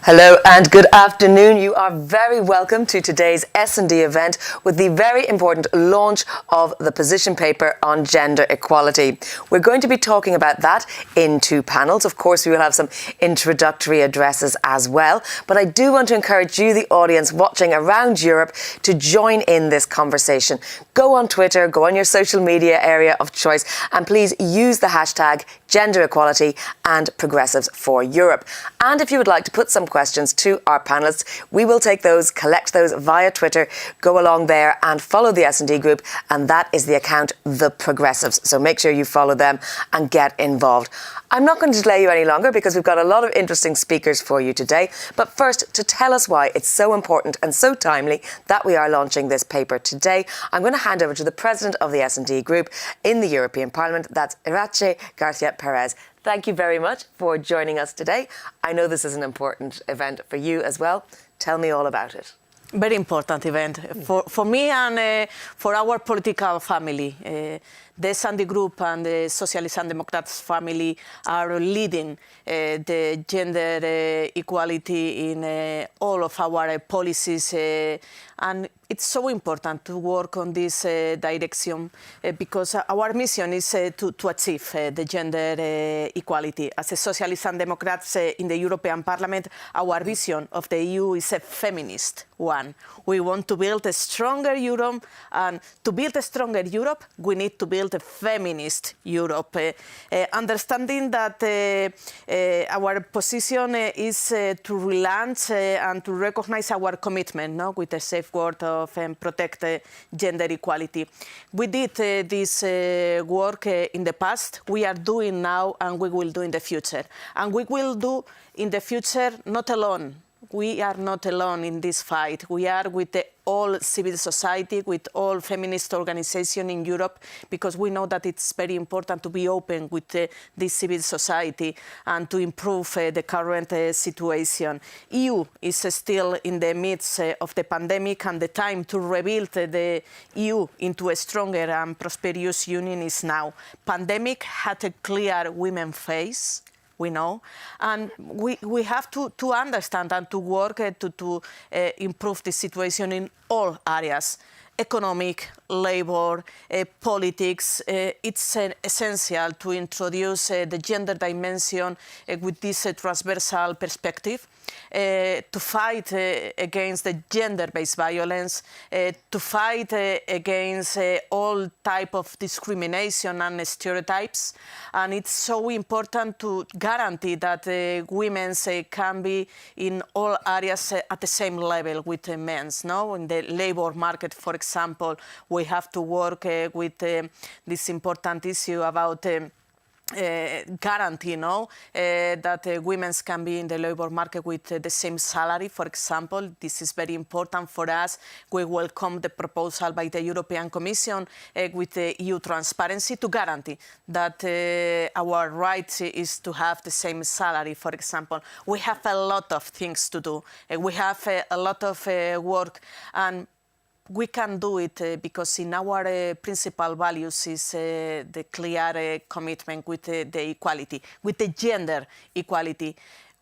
Hello and good afternoon. You are very welcome to today's S&D event with the very important launch of the position paper on gender equality. We're going to be talking about that in two panels. Of course, we will have some introductory addresses as well. But I do want to encourage you, the audience watching around Europe, to join in this conversation. Go on Twitter, go on your social media area of choice, and please use the hashtag gender equality and progressives for Europe. And if you would like to put some questions to our panellists, we will take those, collect those via Twitter, go along there and follow the S&D group, and that is the account The Progressives. So make sure you follow them and get involved. I'm not going to delay you any longer because we've got a lot of interesting speakers for you today. But first, to tell us why it's so important and so timely that we are launching this paper today, I'm going to hand over to the President of the S&D Group in the European Parliament. That's Irache Garcia Perez. Thank you very much for joining us today. I know this is an important event for you as well. Tell me all about it. Very important event for me and for our political family. The S&D Group and the Socialists and Democrats family are leading the gender equality in all of our policies, and it's so important to work on this direction because our mission is to achieve the gender equality. As a Socialists and Democrats in the European Parliament, our vision of the EU is a feminist one. We want to build a stronger Europe, and to build a stronger Europe, we need to build a feminist Europe, understanding that our position is to relaunch and to recognize our commitment with the safeguard of and protect gender equality. We did this work in the past, we are doing now, and we will do in the future. And we will do in the future not alone. We are not alone in this fight. We are with the all civil society, with all feminist organizations in Europe, because we know that it's very important to be open with this civil society and to improve the current situation. EU is still in the midst of the pandemic, and the time to rebuild the EU into a stronger and prosperous union is now. Pandemic had a clear women face, we know, and we have to understand and to work to improve the situation in all areas. Economic, labor, politics. It's essential to introduce the gender dimension with this transversal perspective, to fight against the gender-based violence, to fight against all type of discrimination and stereotypes. And it's so important to guarantee that women can be in all areas at the same level with men's. No? In the labor market, for example, we have to work with this important issue about guarantee that women can be in the labor market with the same salary, for example. This is very important for us. We welcome the proposal by the European Commission with the EU transparency to guarantee that our right is to have the same salary, for example. We have a lot of things to do. We have a lot of work, and we can do it because in our principal values is the clear commitment with the equality, with the gender equality.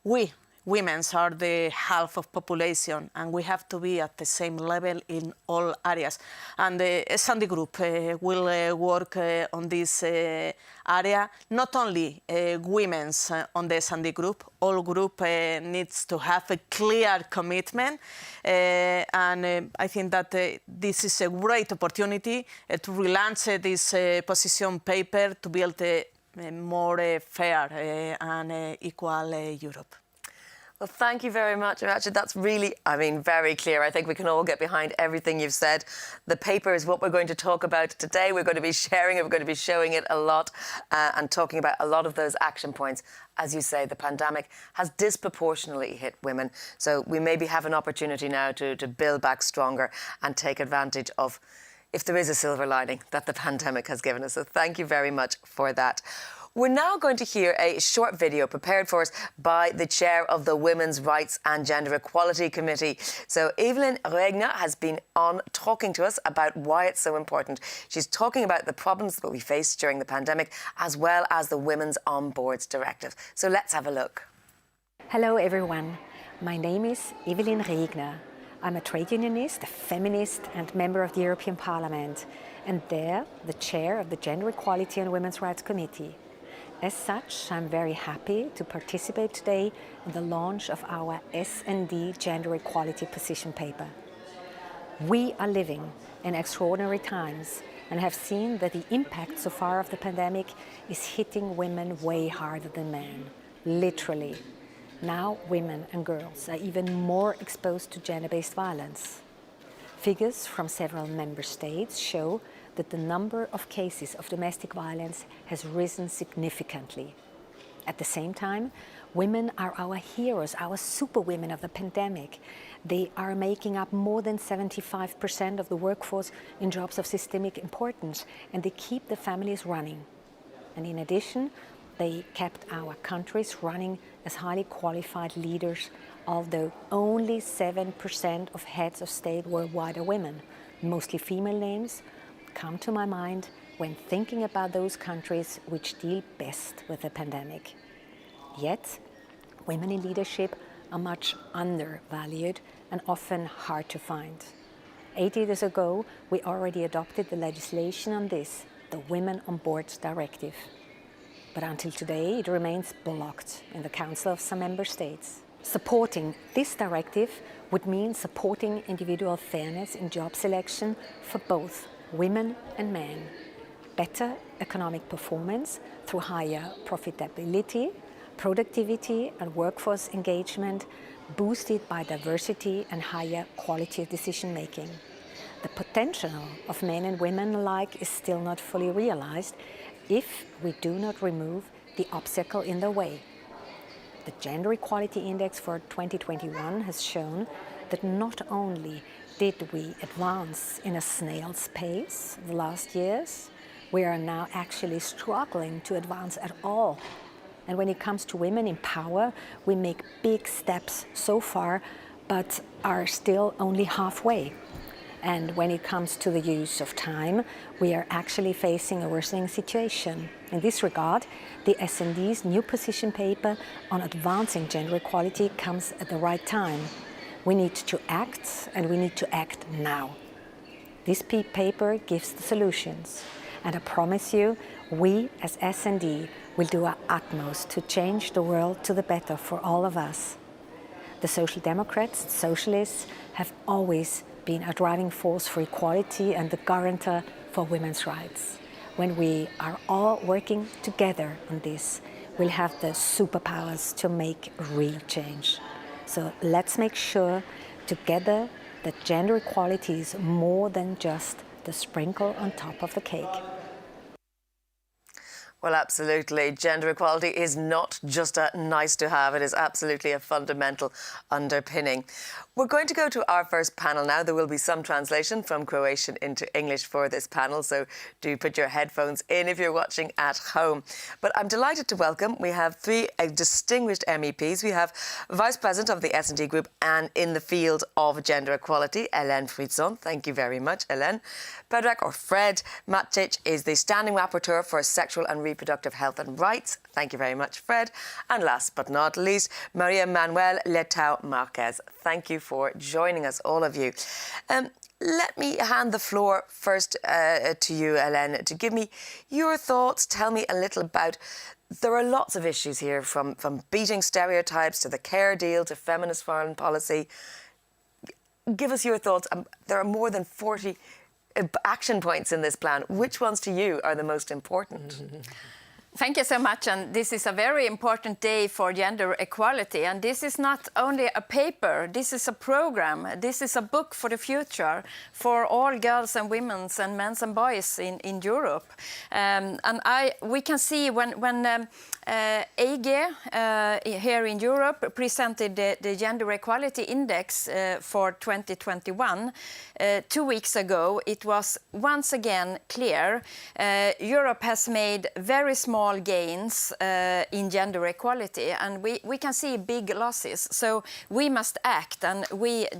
We, women, are the half of population, and we have to be at the same level in all areas. And the S&D Group will work on this area. Not only women on the S&D Group, all group needs to have a clear commitment, and I think that this is a great opportunity to relaunch this position paper to build a more fair and equal Europe. Well, thank you very much, Irache. That's really, very clear. I think we can all get behind everything you've said. The paper is what we're going to talk about today. We're going to be sharing it. We're going to be showing it a lot and talking about a lot of those action points. As you say, the pandemic has disproportionately hit women. So we maybe have an opportunity now to build back stronger and take advantage of, if there is a silver lining, that the pandemic has given us. So thank you very much for that. We're now going to hear a short video prepared for us by the chair of the Women's Rights and Gender Equality Committee. So Evelyn Regner has been on talking to us about why it's so important. She's talking about the problems that we faced during the pandemic, as well as the Women's on Boards Directive. So let's have a look. Hello everyone. My name is Evelyn Regner. I'm a trade unionist, a feminist and member of the European Parliament, and there the chair of the Gender Equality and Women's Rights Committee. As such, I'm very happy to participate today in the launch of our S&D Gender Equality position paper. We are living in extraordinary times and have seen that the impact so far of the pandemic is hitting women way harder than men, literally. Now women and girls are even more exposed to gender-based violence. Figures from several member states show that the number of cases of domestic violence has risen significantly. At the same time, women are our heroes, our superwomen of the pandemic. They are making up more than 75% of the workforce in jobs of systemic importance, and they keep the families running. And in addition, they kept our countries running as highly qualified leaders, although only 7% of heads of state worldwide are women. Mostly female names come to my mind when thinking about those countries which deal best with the pandemic. Yet, women in leadership are much undervalued and often hard to find. 8 years ago, we already adopted the legislation on this, the Women on Boards Directive. But until today, it remains blocked in the Council of some member states. Supporting this directive would mean supporting individual fairness in job selection for both women and men, better economic performance through higher profitability, productivity and workforce engagement, boosted by diversity and higher quality of decision-making. The potential of men and women alike is still not fully realized if we do not remove the obstacle in the way. The Gender Equality Index for 2021 has shown that not only did we advance in a snail's pace the last years, we are now actually struggling to advance at all. And when it comes to women in power, we make big steps so far, but are still only halfway. And when it comes to the use of time, we are actually facing a worsening situation. In this regard, the S&D's new position paper on advancing gender equality comes at the right time. We need to act, and we need to act now. This paper gives the solutions, and I promise you, we as S&D will do our utmost to change the world to the better for all of us. The Social Democrats and Socialists have always been a driving force for equality and the guarantor for women's rights. When we are all working together on this, we'll have the superpowers to make real change. So let's make sure together that gender equality is more than just the sprinkle on top of the cake. Well, absolutely. Gender equality is not just a nice to have, it is absolutely a fundamental underpinning. We're going to go to our first panel now. There will be some translation from Croatian into English for this panel, so do put your headphones in if you're watching at home. But I'm delighted to welcome, we have three distinguished MEPs. We have Vice President of the S&D Group and in the field of gender equality, Hélène Fritzon. Thank you very much, Hélène. Fred Matic is the Standing Rapporteur for Sexual and Reproductive Health and Rights. Thank you very much, Fred. And last but not least, Maria Manuel Letao Marquez. Thank you for joining us, all of you. Let me hand the floor first to you, Hélène, to give me your thoughts. Tell me a little about, there are lots of issues here, from beating stereotypes to the care deal to feminist foreign policy. Give us your thoughts. There are more than 40 action points in this plan. Which ones to you are the most important? Thank you so much, and this is a very important day for gender equality, and this is not only a paper, this is a program, this is a book for the future for all girls and women and men and boys in Europe. We can see when AG here in Europe presented the Gender Equality Index for 2021 2 weeks ago, it was once again clear Europe has made very small gains in gender equality, and we can see big losses. So we must act, and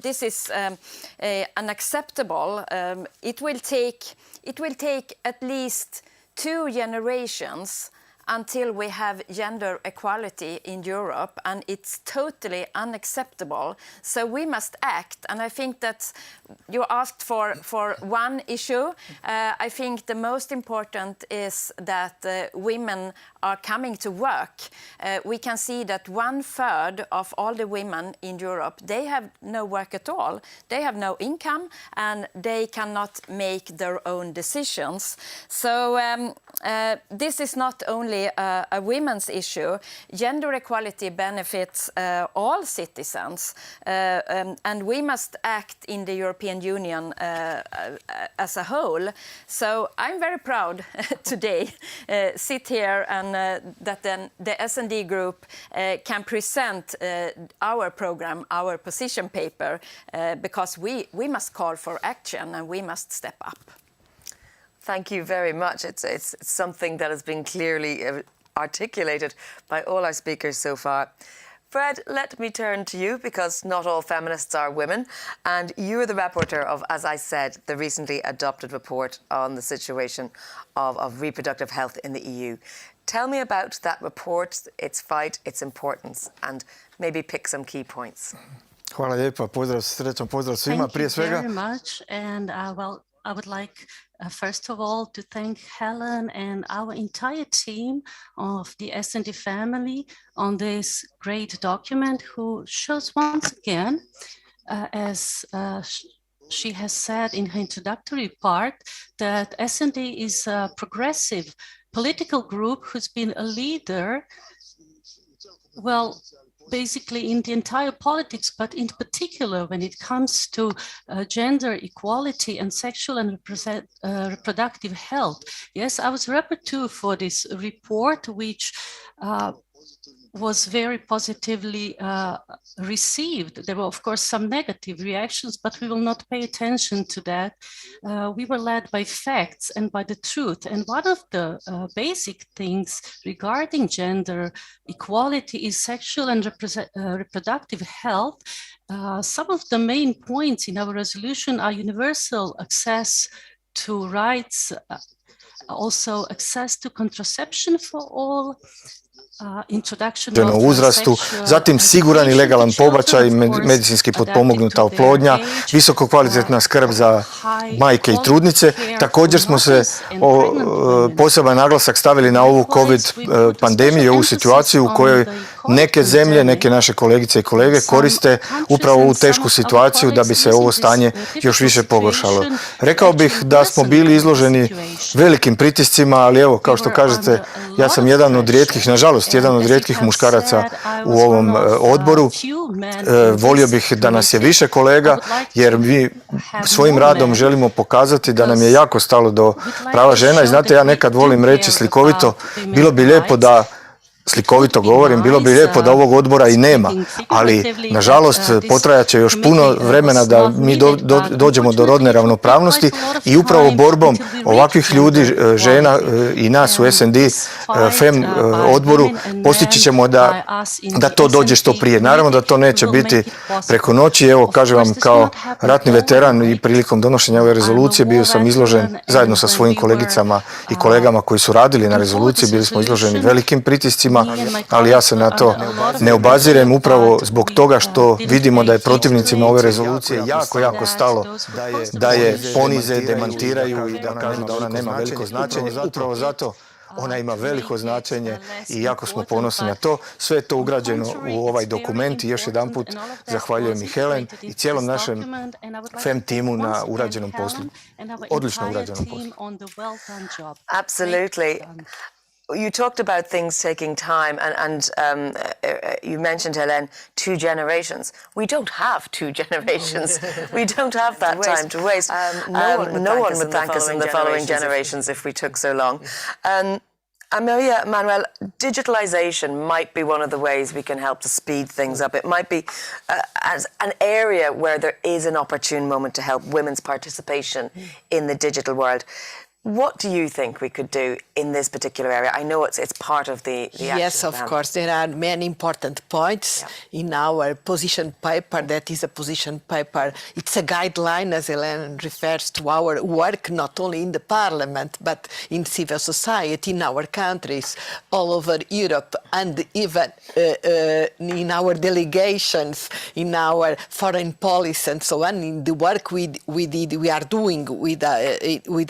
this is unacceptable. It will take at least 2 generations until we have gender equality in Europe, and it's totally unacceptable. So we must act, and I think that you asked for one issue. I think the most important is that women are coming to work. We can see that 1/3 of all the women in Europe, they have no work at all. They have no income and they cannot make their own decisions. So this is not only a women's issue. Gender equality benefits all citizens, and we must act in the European Union as a whole. So I'm very proud today sit here and that then the S&D group can present our program, our position paper, because we must call for action and we must step up. Thank you very much. It's something that has been clearly articulated by all our speakers so far. Fred, let me turn to you, because not all feminists are women, and you're the rapporteur of, as I said, the recently adopted report on the situation of reproductive health in the EU. Tell me about that report, its fight, its importance, and maybe pick some key points. Hvala lijepa, srečan pozdrav svima. Prije svega, Thank you very much, and I would like first of all to thank Helen and our entire team of the S&D family on this great document, who shows once again, as she has said in her introductory part, that S&D is a progressive political group who's been a leader, well, basically in the entire politics, but in particular when it comes to gender equality and sexual and reproductive health. Yes, I was rapporteur for this report, which was very positively received. There were, of course, some negative reactions, but we will not pay attention to that. We were led by facts and by the truth. And one of the basic things regarding gender equality is sexual and reproductive health. Some of the main points in our resolution are universal access to rights, also access to contraception for all, uzrastu, zatim siguran i legalan pobačaj, medicinski potpomognuta oplodnja, visoko kvalitetna skrb za majke i trudnice. Također smo se poseban naglasak stavili na ovu COVID pandemiju, ovu situaciju u kojoj neke zemlje, neke naše kolegice i kolege koriste upravo ovu tešku situaciju da bi se ovo stanje još više pogoršalo. Rekao bih da smo bili izloženi velikim pritiscima, ali evo, kao što kažete, ja sam jedan od rijetkih, nažalost, jedan od rijetkih muškaraca u ovom odboru. Volio bih da nas je više kolega, jer mi svojim radom želimo pokazati da nam je jako stalo do prava žena. I znate, ja nekad volim reći slikovito, bilo bi lijepo da, slikovito govorim, bilo bi lijepo da ovog odbora i nema, ali nažalost potrajat će još puno vremena da mi dođemo do rodne ravnopravnosti i upravo borbom ovakvih ljudi, žena i nas u S&D FEM odboru postići ćemo da to dođe što prije. Naravno da to neće biti preko noći. Evo, kažem vam, kao ratni veteran i prilikom donošenja ove rezolucije bio sam izložen zajedno sa svojim kolegicama i kolegama koji su radili na rezoluciji, bili smo izloženi velikim pritiscima, ali ja se na to ne obazirem upravo zbog toga što vidimo da je protivnicima ove rezolucije jako stalo da je ponize, demantiraju i da kažu da ona nema veliko značenje. Upravo zato ona ima veliko značenje i jako smo ponosni na to. Sve je to ugrađeno u ovaj dokument i još jedanput zahvaljujem i Helen i cijelom našem FEM timu na urađenom poslu. Odlično urađenom poslu. Absolutely. You talked about things taking time, and you mentioned, Helen, 2 generations. We don't have 2 generations. We don't have that time to waste. No one would thank us in the following generations if we took so long. Maria, Manuel, digitalization might be one of the ways we can help to speed things up. It might be as an area where there is an opportune moment to help women's participation in the digital world. What do you think we could do in this particular area? I know it's part of the Yes, action of plan. course. There are many important points in our position paper. That is a position paper. It's a guideline, as Hélène refers to our work, not only in the Parliament, but in civil society, in our countries, all over Europe, and even in our delegations, in our foreign policy, and so on, in the work we are doing with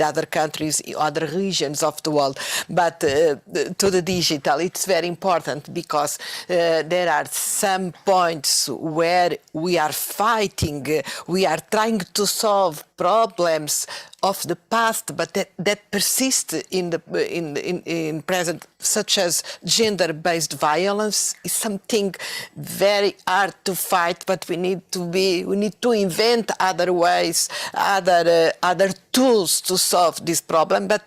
other countries, other regions of the world. But to the digital, it's very important because there are some points where we are fighting, we are trying to solve problems of the past, but that persist in present, such as gender-based violence is something very hard to fight. But we need to invent other ways, other tools to solve this problem. But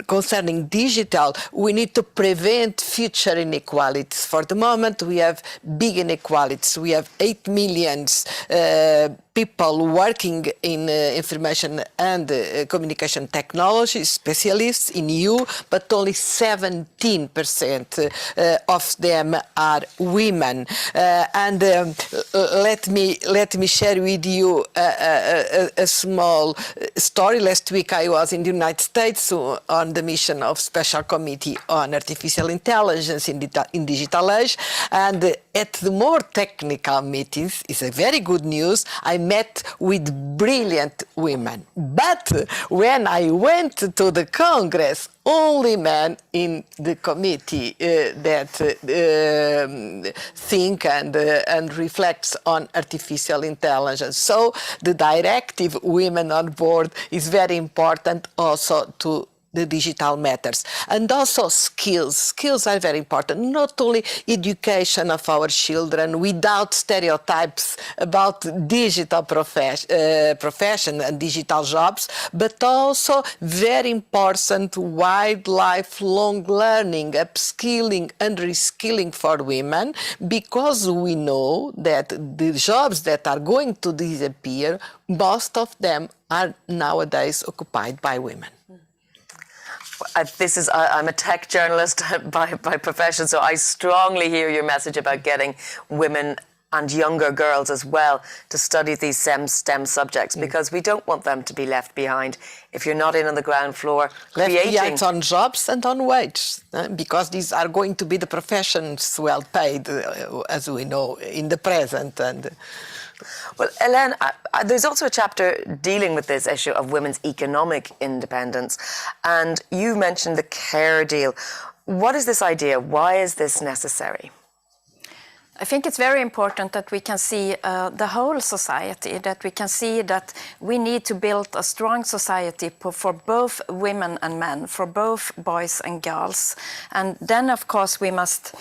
concerning digital, we need to prevent future inequalities. For the moment, we have big inequalities. We have 8 million people working in information and communication technology, specialists in EU, but only 17% of them are women. And let me share with you a small story. Last week I was in the United States on the mission of Special Committee on Artificial Intelligence in Digital Age, and at the more technical meetings, it's a very good news, I met with brilliant women. But when I went to the Congress, only men in the committee that think and reflects on artificial intelligence. So the directive Women on Board is very important also to the digital matters. And also skills. Skills are very important. Not only education of our children without stereotypes about digital profession and digital jobs, but also very important wide lifelong learning, upskilling and reskilling for women, because we know that the jobs that are going to disappear, most of them are nowadays occupied by women. I'm a tech journalist by profession, so I strongly hear your message about getting women and younger girls as well to study these STEM subjects, because we don't want them to be left behind. If you're not in on the ground floor creating... on jobs and on wages, because these are going to be the professions well paid, as we know, in the present. And well, Hélène, there's also a chapter dealing with this issue of women's economic independence, and you mentioned the care deal. What is this idea? Why is this necessary? I think it's very important that we can see the whole society, that we can see that we need to build a strong society for both women and men, for both boys and girls. And then, of course, we must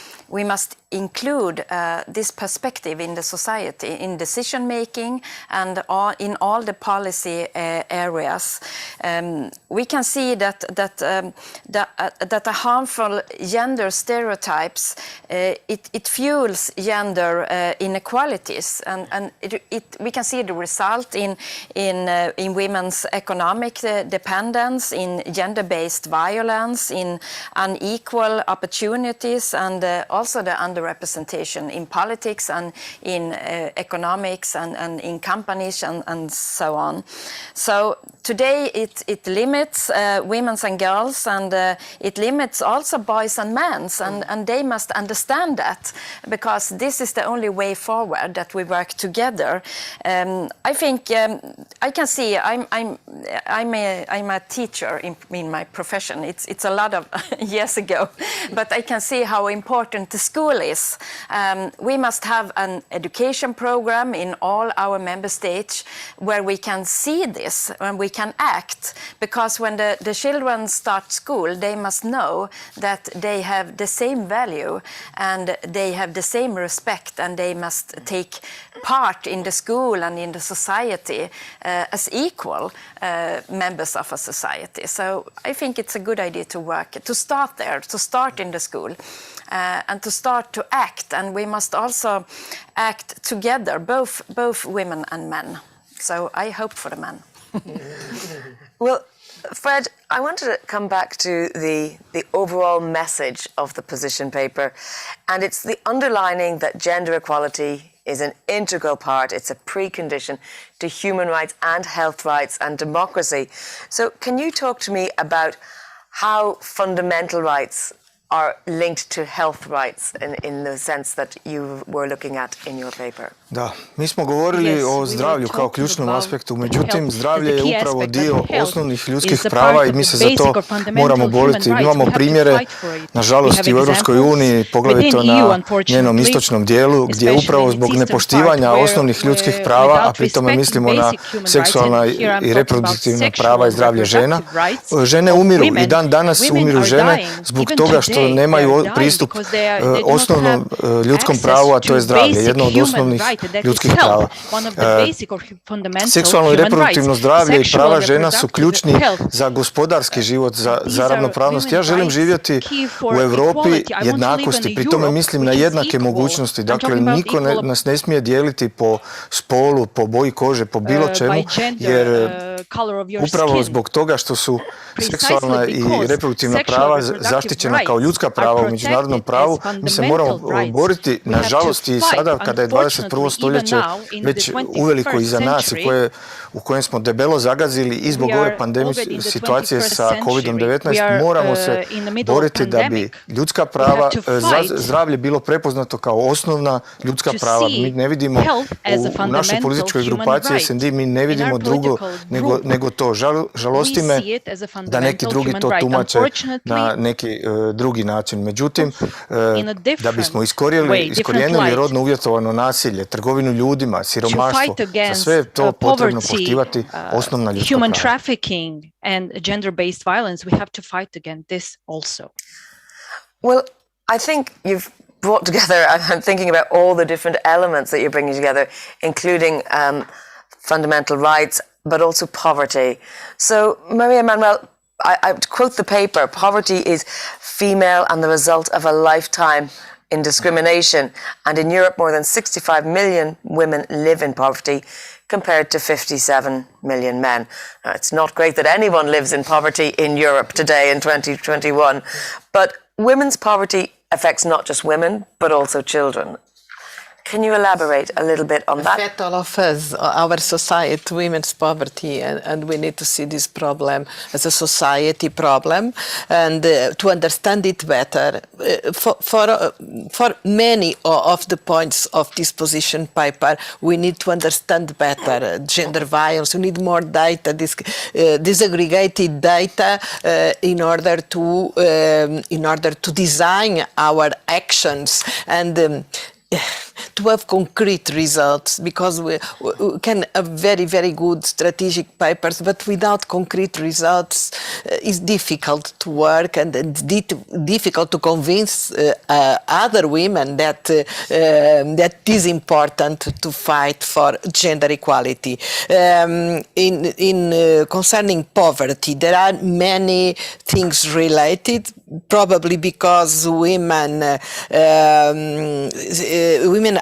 include this perspective in the society, in decision-making and in all the policy areas. We can see that the harmful gender stereotypes, it fuels gender inequalities, and we can see the result in women's economic dependence, in gender-based violence, in unequal opportunities, and also the underrepresentation in politics and in economics and in companies and so on. So today it limits women and girls, and it limits also boys and men, and they must understand that, because this is the only way forward, that we work together. I think I can see I'm a teacher in my profession. It's a lot of years ago, but I can see how important the school is. We must have an education program in all our member states where we can see this and we can act, because when the children start school, they must know that they have the same value and they have the same respect, and they must take part in the school and in the society as equal members of a society. So I think it's a good idea to start there, to start in the school, and to start to act. And we must also act together, both women and men. So I hope for the men. Well, Fred, I wanted to come back to the overall message of the position paper, and it's the underlining that gender equality is an integral part, it's a precondition to human rights and health rights and democracy. So can you talk to me about how fundamental rights are linked to health rights in the sense that you were looking at in your paper? Da, mi smo govorili o zdravlju kao ključnom aspektu, međutim zdravlje je upravo dio osnovnih ljudskih prava i mi se za to moramo boriti. Imamo primjere, nažalost i u Europskoj uniji, poglavito na njenom istočnom dijelu, gdje upravo zbog nepoštivanja osnovnih ljudskih prava, a pri tome mislimo na seksualna i reproduktivna prava i zdravlje žena, žene umiru i dan danas umiru žene zbog toga što nemaju pristup osnovnom ljudskom pravu, a to je zdravlje, jedno od osnovnih ljudskih prava. Seksualno i reproduktivno zdravlje i prava žena su ključni za gospodarski život, za ravnopravnost. Ja želim živjeti u Europi jednakosti, pri tome mislim na jednake mogućnosti. Dakle, niko nas ne smije dijeliti po spolu, po boji kože, po bilo čemu, jer upravo zbog toga što su seksualna i reproduktivna prava zaštićena kao ljudska prava u međunarodnom pravu, mi se moramo boriti, nažalost i sada kada je 21. stoljeće već uveliko iza nas i u kojem smo debelo zagazili i zbog ove pandemijske situacije sa COVID-19, moramo se boriti da bi ljudska prava, zdravlje bilo prepoznato kao osnovna ljudska prava. Mi ne vidimo u našoj političkoj grupaciji SND, mi ne vidimo drugo nego to. Žalosti me da neki drugi to tumače na neki drugi način. Međutim, da bismo iskorijenili rodno uvjetovano nasilje, trgovinu ljudima, siromaštvo, za sve je to potrebno poštivati osnovna ljudska prava. Trafficking and gender-based violence, we have to fight against this also. Well, I think you've brought together, I'm thinking about all the different elements that you're bringing together, including fundamental rights, but also poverty. So, Maria Manuel, I quote the paper, poverty is female and the result of a lifetime in discrimination. And in Europe, more than 65 million women live in poverty compared to 57 million men. Now, it's not great that anyone lives in poverty in Europe today in 2021, but women's poverty affects not just women, but also children. Can you elaborate a little bit on that? Affect all of us, our society, women's poverty, and we need to see this problem as a society problem and to understand it better. For many of the points of this position paper, we need to understand better gender violence. We need more data, disaggregated data, in order to design our actions and to have concrete results, because we can have very, very good strategic papers, but without concrete results it's difficult to work and difficult to convince other women that that is important to fight for gender equality. Concerning poverty, there are many things related, probably because women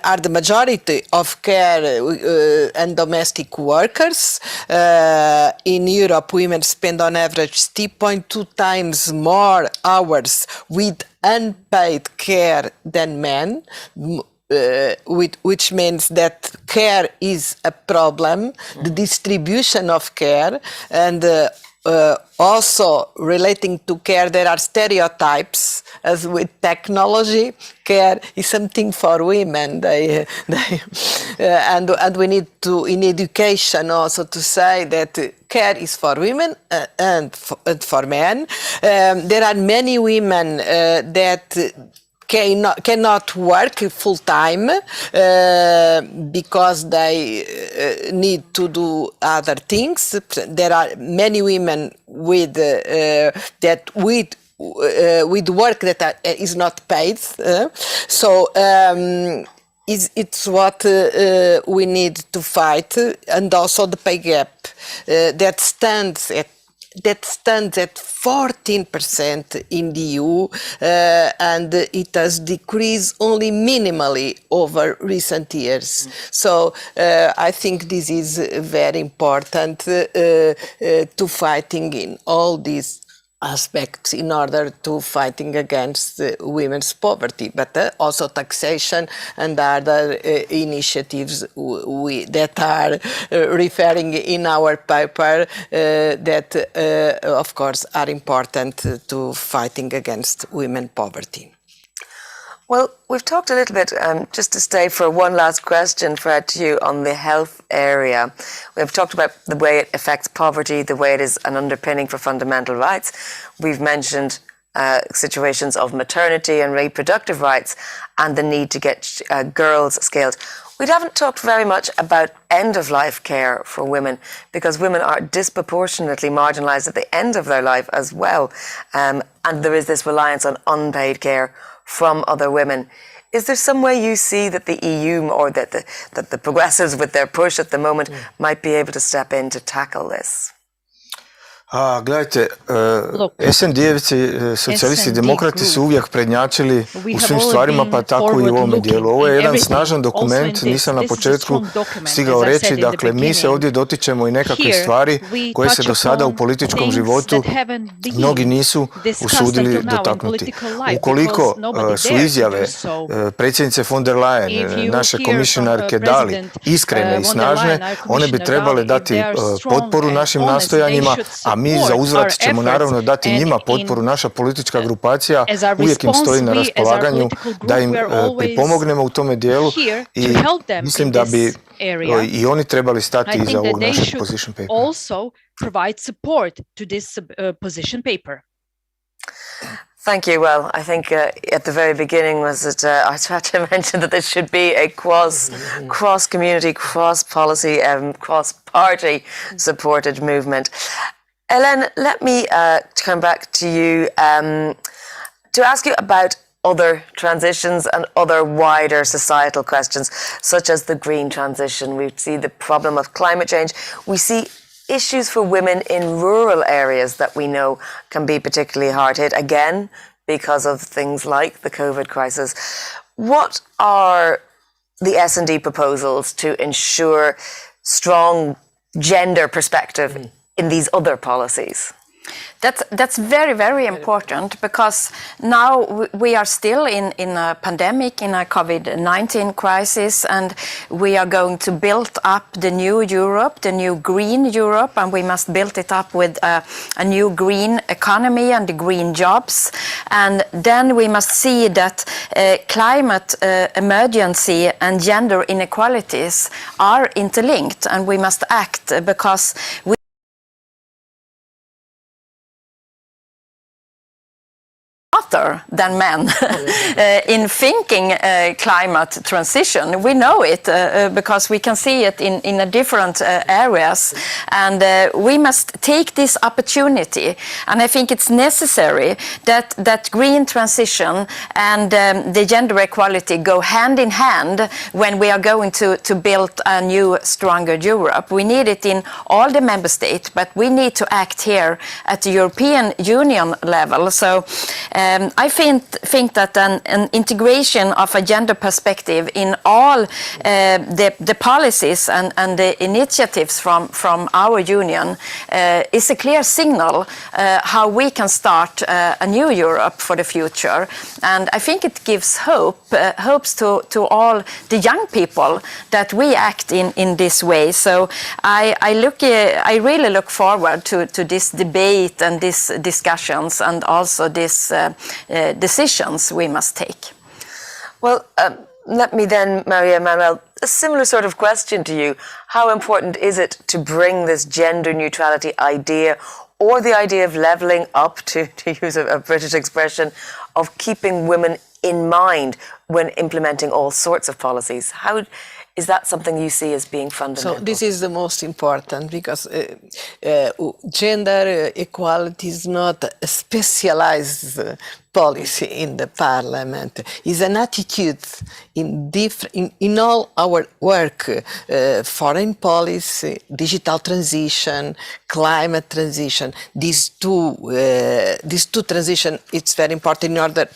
are the majority of care and domestic workers. In Europe, women spend on average 3.2 times more hours with unpaid care than men, which means that care is a problem, the distribution of care, and also relating to care, there are stereotypes. As with technology, care is something for women. And we need to, in education, also to say that care is for women and for men. There are many women that cannot work full time because they need to do other things. There are many women with work that is not paid. So it's what we need to fight, and also the pay gap that stands at that stands at 14% in the EU, and it has decreased only minimally over recent years. So I think this is very important to fighting in all these aspects in order to fighting against women's poverty, but also taxation and other initiatives that are referring in our paper that of course are important to fighting against women poverty. Well, we've talked a little bit, just to stay for one last question, Fred, to you on the health area. We've talked about the way it affects poverty, the way it is an underpinning for fundamental rights. We've mentioned situations of maternity and reproductive rights and the need to get girls skilled. We haven't talked very much about end-of-life care for women, because women are disproportionately marginalised at the end of their life as well. And there is this reliance on unpaid care from other women. Is there some way you see that the EU or that the progressives with their push at the moment might be able to step in to tackle this? Gledajte, SND-evci, socijalisti i demokrati su uvijek prednjačili u svim stvarima, pa tako i u ovome dijelu. Ovo je jedan snažan dokument, nisam na početku stigao reći, dakle mi se ovdje dotičemo i nekakve stvari koje se do sada u političkom životu mnogi nisu usudili dotaknuti. Ukoliko su izjave predsjednice von der Leyen, naše komisionarke Dalli, iskrene i snažne, one bi trebale dati potporu našim nastojanjima, a mi za uzvrat ćemo naravno dati njima potporu. Naša politička grupacija uvijek im stoji na raspolaganju da im pripomognemo u tome dijelu i mislim da bi i oni trebali stati iza ovog našeg position papera. Thank you. Well, I think at the very beginning was that I tried to mention that this should be a cross-community, cross-policy, cross-party supported movement. Ellen, let me come back to you to ask you about other transitions and other wider societal questions, such as the green transition. We see the problem of climate change. We see issues for women in rural areas that we know can be particularly hard hit, again, because of things like the COVID crisis. What are the S&D proposals to ensure strong gender perspective in these other policies? That's very, very important, because now we are still in a pandemic, in a COVID-19 crisis, and we are going to build up the new Europe, the new green Europe, and we must build it up with a new green economy and the green jobs. And then we must see that climate emergency and gender inequalities are interlinked, and we must act, because we than men in thinking climate transition. We know it because we can see it in different areas, and we must take this opportunity. And I think it's necessary that green transition and the gender equality go hand in hand when we are going to build a new, stronger Europe. We need it in all the member states, but we need to act here at the European Union level. So I think that an integration of a gender perspective in all the policies and the initiatives from our union is a clear signal how we can start a new Europe for the future. And I think it gives hopes to all the young people that we act in this way. So I really look forward to this debate and these discussions, and also this decisions we must take. Well, let me then, Maria Manuel, a similar sort of question to you. How important is it to bring this gender neutrality idea, or the idea of levelling up, to use a British expression, of keeping women in mind when implementing all sorts of policies? How Is that something you see as being fundamental? So this is the most important, because gender equality is not a specialized policy in the parliament. It's an attitude in all our work, foreign policy, digital transition, climate transition. These two transitions, it's very important in order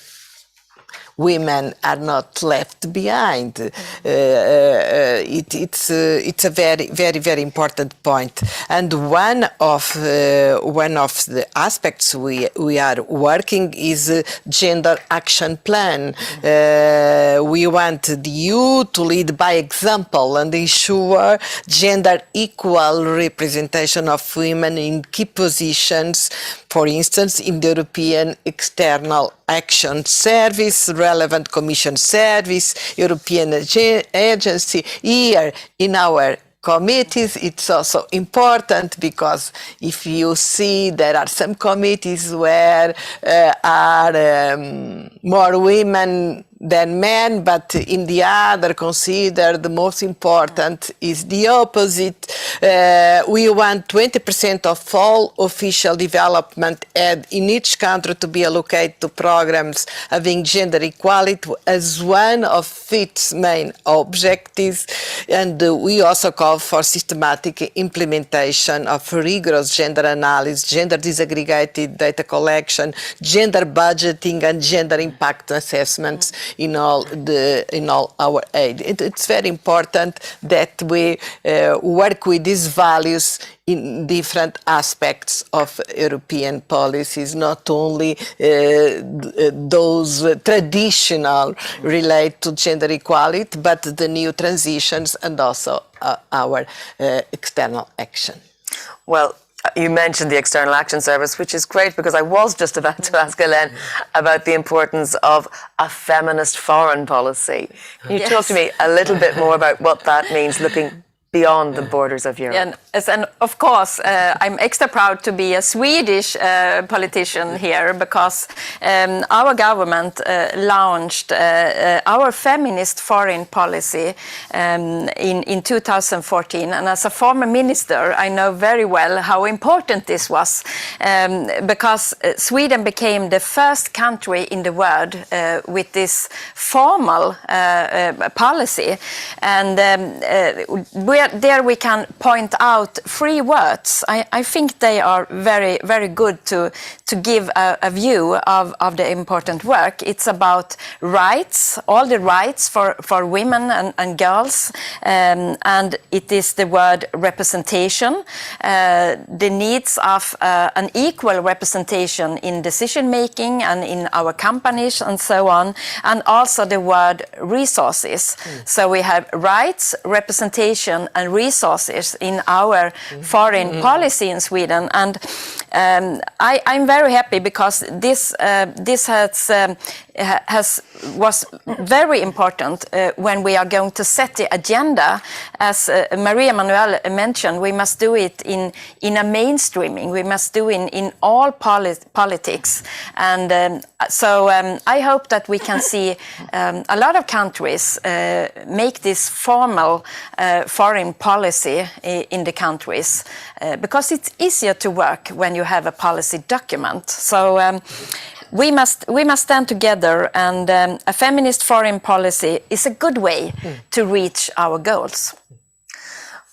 women are not left behind. It's a very, very, very important point. And one of the aspects we are working is gender action plan. We want the EU to lead by example and ensure gender equal representation of women in key positions, for instance, in the European External Action Service, relevant Commission service, European agency. Here in our committees, it's also important, because if you see, there are some committees where are more women than men, but in the other consider the most important is the opposite. We want 20% of all official development aid in each country to be allocated to programs having gender equality as one of its main objectives. And we also call for systematic implementation of rigorous gender analysis, gender disaggregated data collection, gender budgeting, and gender impact assessments in all our aid. It's very important that we work with these values in different aspects of European policies, not only those traditional relate to gender equality, but the new transitions and also our external action. Well, you mentioned the External Action Service, which is great, because I was just about to ask Hélène about the importance of a feminist foreign policy. Can you talk to me a little bit more about what that means, looking beyond the borders of Europe? And of course, I'm extra proud to be a Swedish politician here, because our government launched our feminist foreign policy in 2014. And as a former minister, I know very well how important this was, because Sweden became the first country in the world with this formal policy. And there we can point out 3 words. I think they are very, very good to give a view of the important work. It's about rights, all the rights for women and girls, and it is the word representation, the needs of an equal representation in decision making and in our companies and so on, and also the word resources. So we have rights, representation, and resources in our foreign policy in Sweden. And I'm very happy, because this was very important when we are going to set the agenda. As Maria Manuel mentioned, we must do it in a mainstreaming. We must do it in all politics. And so I hope that we can see a lot of countries make this formal foreign policy in the countries, because it's easier to work when you have a policy document. So we must stand together, and a feminist foreign policy is a good way to reach our goals.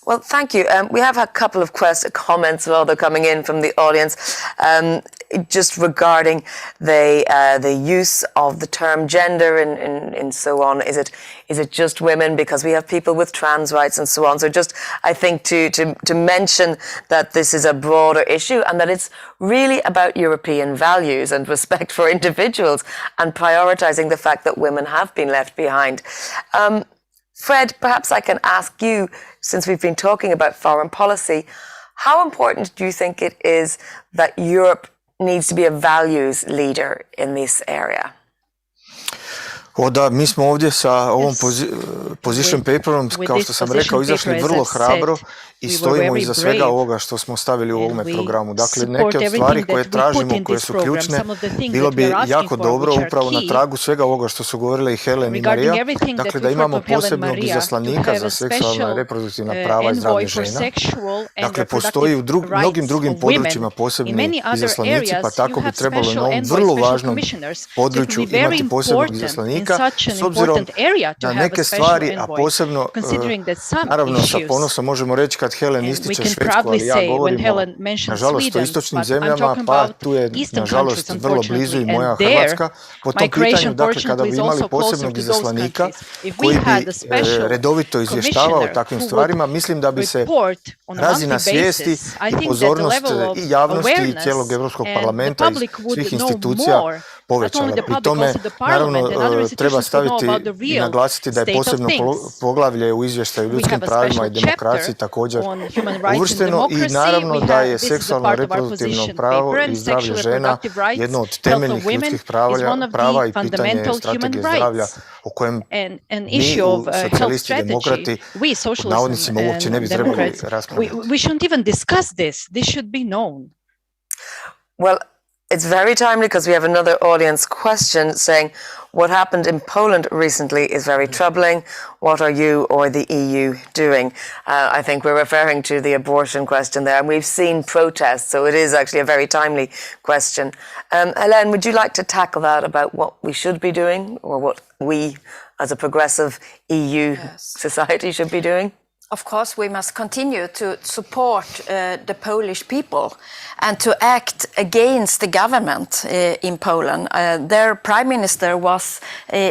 Well, thank you. We have a couple of comments rather coming in from the audience, just regarding the use of the term gender and so on. Is it just women? Because we have people with trans rights and so on. So just, I think, to mention that this is a broader issue, and that it's really about European values and respect for individuals, and prioritizing the fact that women have been left behind. Fred, perhaps I can ask you, since we've been talking about foreign policy, how important do you think it is that Europe needs to be a values leader in this area? Da, mi smo ovdje sa ovom position paperom, kao što sam rekao, izašli vrlo hrabro i stojimo iza svega ovoga što smo stavili u ovome programu. Dakle, neke od stvari koje tražimo, koje su ključne, bilo bi jako dobro upravo na tragu svega ovoga što su govorile i Helen i Marija, dakle da imamo posebnog izaslanika za seksualna i reproduktivna prava i zdravlje žena. Dakle, postoji u mnogim drugim područjima posebni izaslanici, pa tako bi trebalo na ovom vrlo važnom području imati posebnog izaslanika, s obzirom na neke stvari, a posebno, naravno sa ponosom možemo reći kad Helen ističe Švedsku, ali ja govorim nažalost o istočnim zemljama, pa tu je nažalost vrlo blizu i moja Hrvatska. Po tom pitanju, dakle, kada bi imali posebnog izaslanika koji bi redovito izvještavao o takvim stvarima, mislim da bi se razina svijesti i pozornost i javnosti i cijelog Europskog parlamenta i svih institucija povećala. Pri tome, naravno, treba staviti i naglasiti da je posebno poglavlje u izvještaju ljudskim pravima i demokraciji također uvršteno i naravno da je seksualno reproduktivno pravo i zdravlje žena jedno od temeljnih ljudskih prava i pitanje strategije zdravlja o kojem mi u socijalisti i demokrati pod navodnicima uopće ne bi trebali raspravljati. We shouldn't even discuss this. This should be known. Well, it's very timely because we have another audience question saying what happened in Poland recently is very troubling. What are you or the EU doing? I think we're referring to the abortion question there, and we've seen protests, so it is actually a very timely question. Hélène, would you like to tackle that about what we should be doing or what we as a progressive EU society should be doing? Of course, we must continue to support the Polish people and to act against the government in Poland. Their prime minister was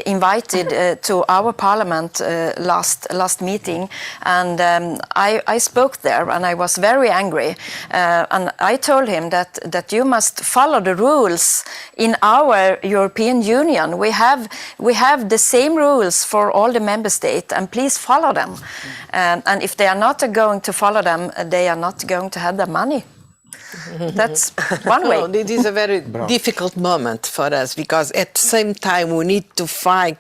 invited to our parliament last meeting, and I spoke there, and I was very angry. And I told him that you must follow the rules in our European Union. We have the same rules for all the member states, and please follow them. And if they are not going to follow them, they are not going to have the money. That's one way. It is a very difficult moment for us because at the same time we need to fight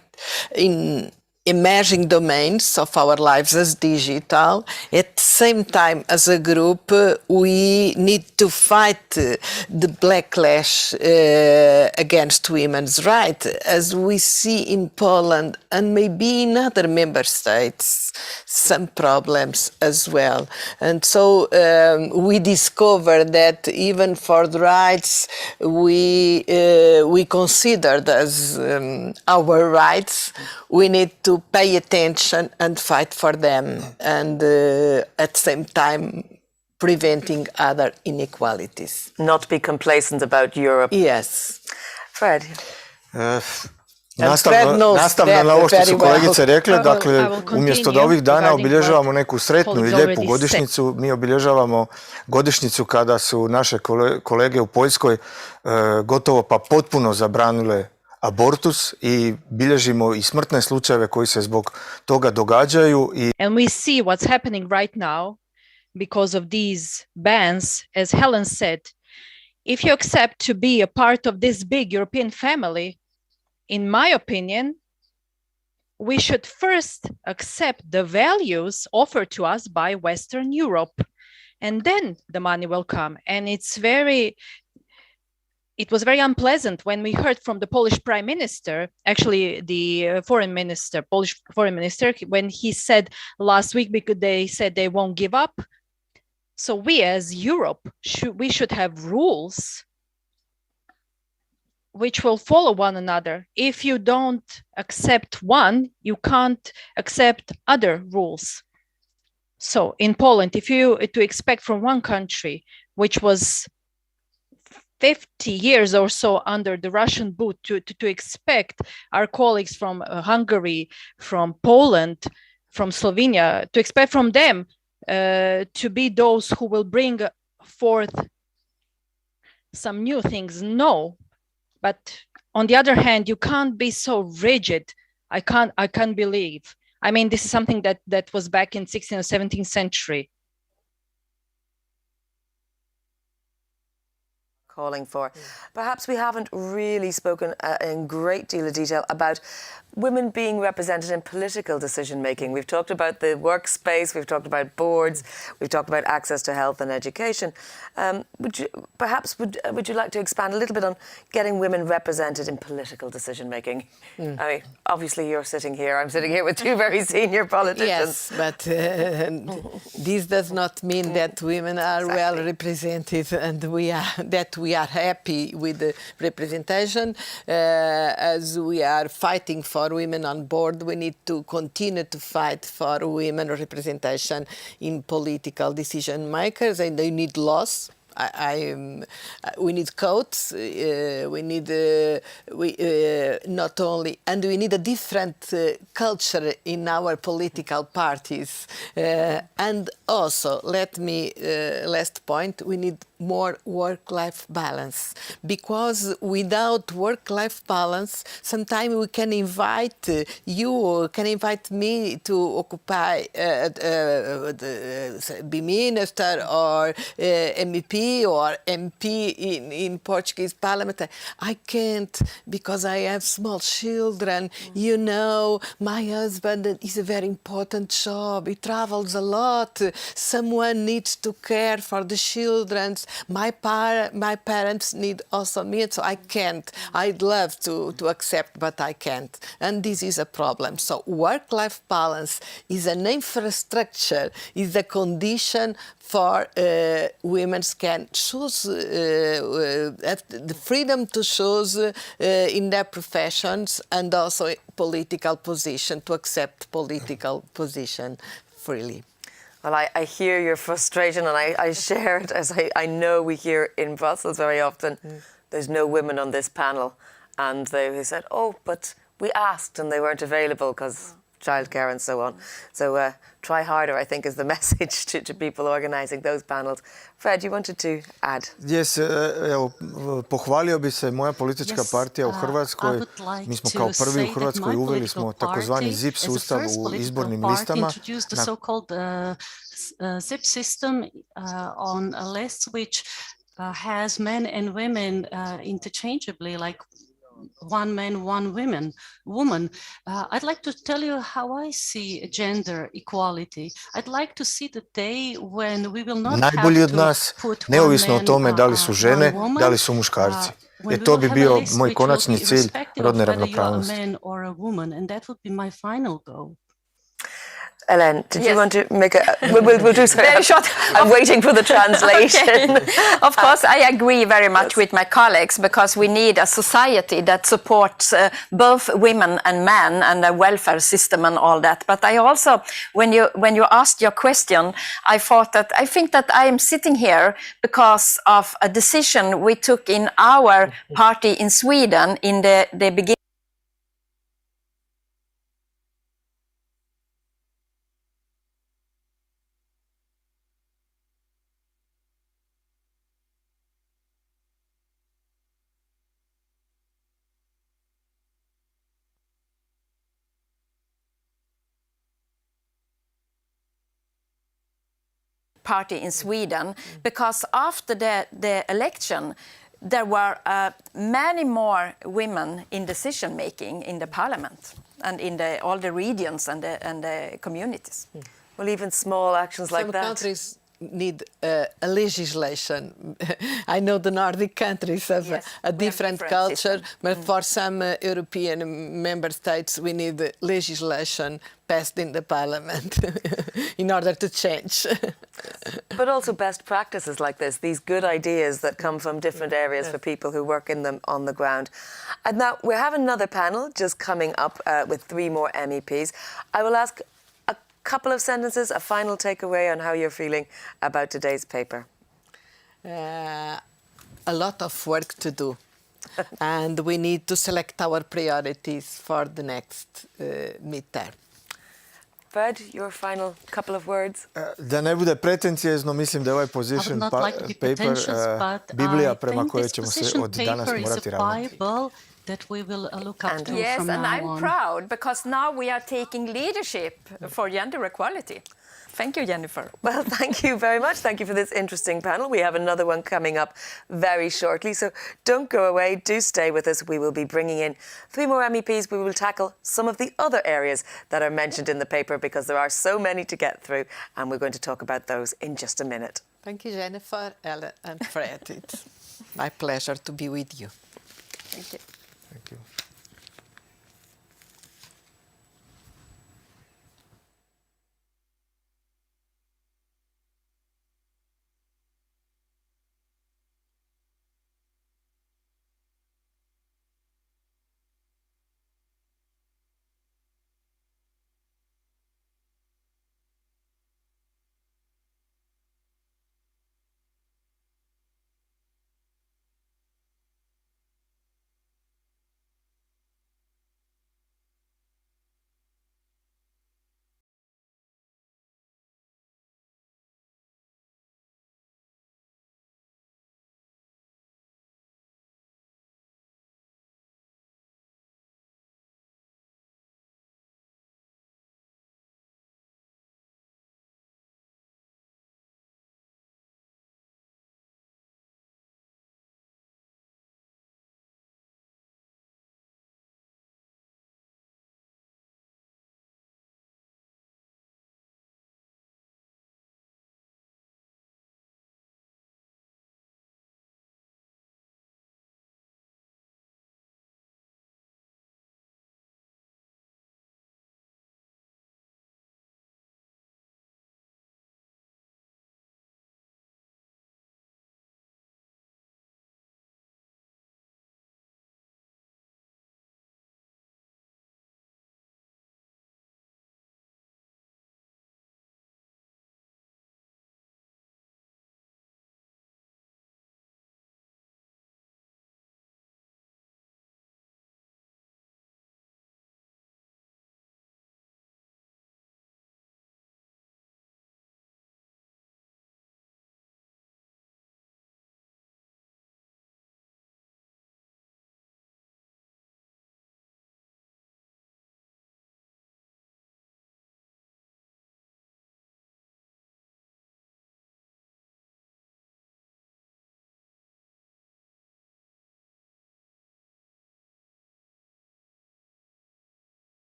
in emerging domains of our lives as digital. At the same time, as a group, we need to fight the backlash against women's rights, as we see in Poland and maybe in other member states, some problems as well. And so we discovered that even for the rights we considered as our rights, we need to pay attention and fight for them, and at the same time preventing other inequalities. Not be complacent about Europe. Yes. Fred? Nastavno na ovo što su kolegice rekle, dakle, umjesto da ovih dana obilježavamo neku sretnu i lijepu godišnjicu, mi obilježavamo godišnjicu kada su naše kolege u Poljskoj gotovo pa potpuno zabranile abortus i bilježimo i smrtne slučajeve koji se zbog toga događaju. And we see what's happening right now because of these bans, as Helen said. If you accept to be a part of this big European family, in my opinion, we should first accept the values offered to us by Western Europe, and then the money will come. And it was very unpleasant when we heard from the Polish prime minister, actually the Polish foreign minister, when he said last week, because they said they won't give up. So we as Europe, we should have rules which will follow one another. If you don't accept one, you can't accept other rules. So in Poland, if you to expect from one country, which was 50 years or so under the Russian boot, to expect our colleagues from Hungary, from Poland, from Slovenia, to expect from them to be those who will bring forth some new things. No, but on the other hand, you can't be so rigid. I can't believe. I mean, this is something that was back in 16th or 17th century. calling for. Perhaps we haven't really spoken in great deal of detail about women being represented in political decision making. We've talked about the workspace, we've talked about boards, we've talked about access to health and education. Would you like to expand a little bit on getting women represented in political decision making? I mean, obviously you're sitting here, I'm sitting here with two very senior politicians. Yes, but this does not mean that women are well represented and we are happy with the representation. As we are fighting for women on board, we need to continue to fight for women representation in political decision makers, and they need laws. We need codes. We need not only, and we need a different culture in our political parties. And also, last point, we need more work-life balance, because without work-life balance, sometimes we can invite me to occupy, be minister or MEP or MP in Portuguese Parliament. I can't, because I have small children. You know, my husband is a very important job. He travels a lot. Someone needs to care for the children. My parents need also me, so I can't. I'd love to accept, but I can't. And this is a problem. So work-life balance is an infrastructure, is a condition for women can choose, have the freedom to choose in their professions, and also political position, to accept political position freely. Well, I hear your frustration, and I share it, as I know we hear in Brussels very often. There's no women on this panel. And they said, oh, but we asked and they weren't available because childcare and so on. So try harder, I think, is the message to people organising those panels. Fred, you wanted to add? Yes, evo, pohvalio bi se moja politička partija u Hrvatskoj. Mi smo kao prvi u Hrvatskoj uveli smo takozvani ZIP sustav u izbornim listama. ZIP system on lists which has men and women interchangeably, like one man, one woman. I'd like to tell you how I see gender equality. I'd like to see the day when we will not najbolji od have nas, to put neovisno o one tome man, da li su žene, one woman, da li su muškarci. when we To will bi have a bio list moj which will konačni be cilj irrespective rodne of whether you are a ravnopravnosti. man or a woman, and that would be my final goal. Ellen, did you want to make a... We'll do so. Very short. I'm waiting for the translation. Okay. Of course, I agree very much with my colleagues, because we need a society that supports both women and men, and a welfare system and all that. But I also, when you asked your question, I think that I am sitting here because of a decision we took in our party in Sweden in the beginning. Party in Sweden, because after the election there were many more women in decision making in the parliament and in all the regions and the communities. Well, even small actions like that. Some countries need a legislation. I know the Nordic countries have a different culture, system. But for some European member states we need legislation passed in the parliament in order to change. But also best practices like this, these good ideas that come from different areas for people who work in them on the ground. And now we have another panel just coming up with 3 more MEPs. I will ask a couple of sentences, a final takeaway on how you're feeling about today's paper. A lot of work to do. And we need to select our priorities for the next midterm. Fred, your final couple of words? Da ne bude pretencijezno, mislim da je ovaj position paper Biblija prema kojoj ćemo se od danas morati ravnati. that we will look up to Yes, from and now I'm on. proud because now we are taking leadership for gender equality. Thank you, Jennifer. Well, thank you very much. Thank you for this interesting panel. We have another one coming up very shortly, so don't go away. Do stay with us. We will be bringing in 3 more MEPs. We will tackle some of the other areas that are mentioned in the paper because there are so many to get through, and we're going to talk about those in just a minute. Thank you, Jennifer, Ellen, and Fred. It's my pleasure to be with you. Thank you. Thank you.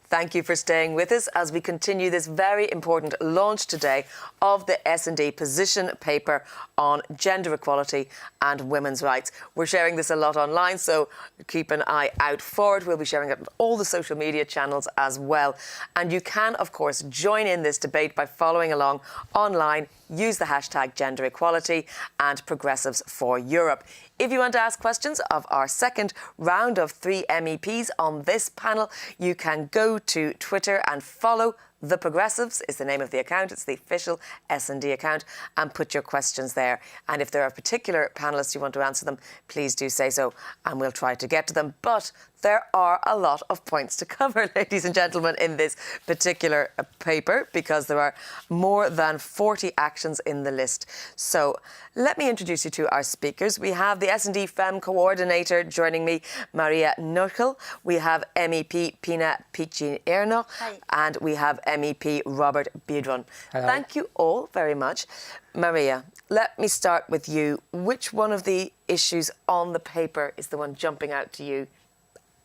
Thank you for staying with us as we continue this very important launch today of the S&D position paper on gender equality and women's rights. We're sharing this a lot online, so keep an eye out for it. We'll be sharing it on all the social media channels as well. And you can, of course, join in this debate by following along online. Use the hashtag gender equality and Progressives for Europe. If you want to ask questions of our second round of 3 MEPs on this panel, you can go to Twitter and follow The Progressives is the name of the account. It's the official S&D account, and put your questions there. And if there are particular panellists you want to answer them, please do say so and we'll try to get to them. But there are a lot of points to cover, ladies and gentlemen, in this particular paper, because there are more than 40 actions in the list. So let me introduce you to our speakers. We have the S&D Femme Coordinator joining me, Maria Nurkel. We have MEP Pina Piccin-Erno, and we have MEP Robert Biedron. Thank you all very much. Maria, let me start with you. Which one of the issues on the paper is the one jumping out to you?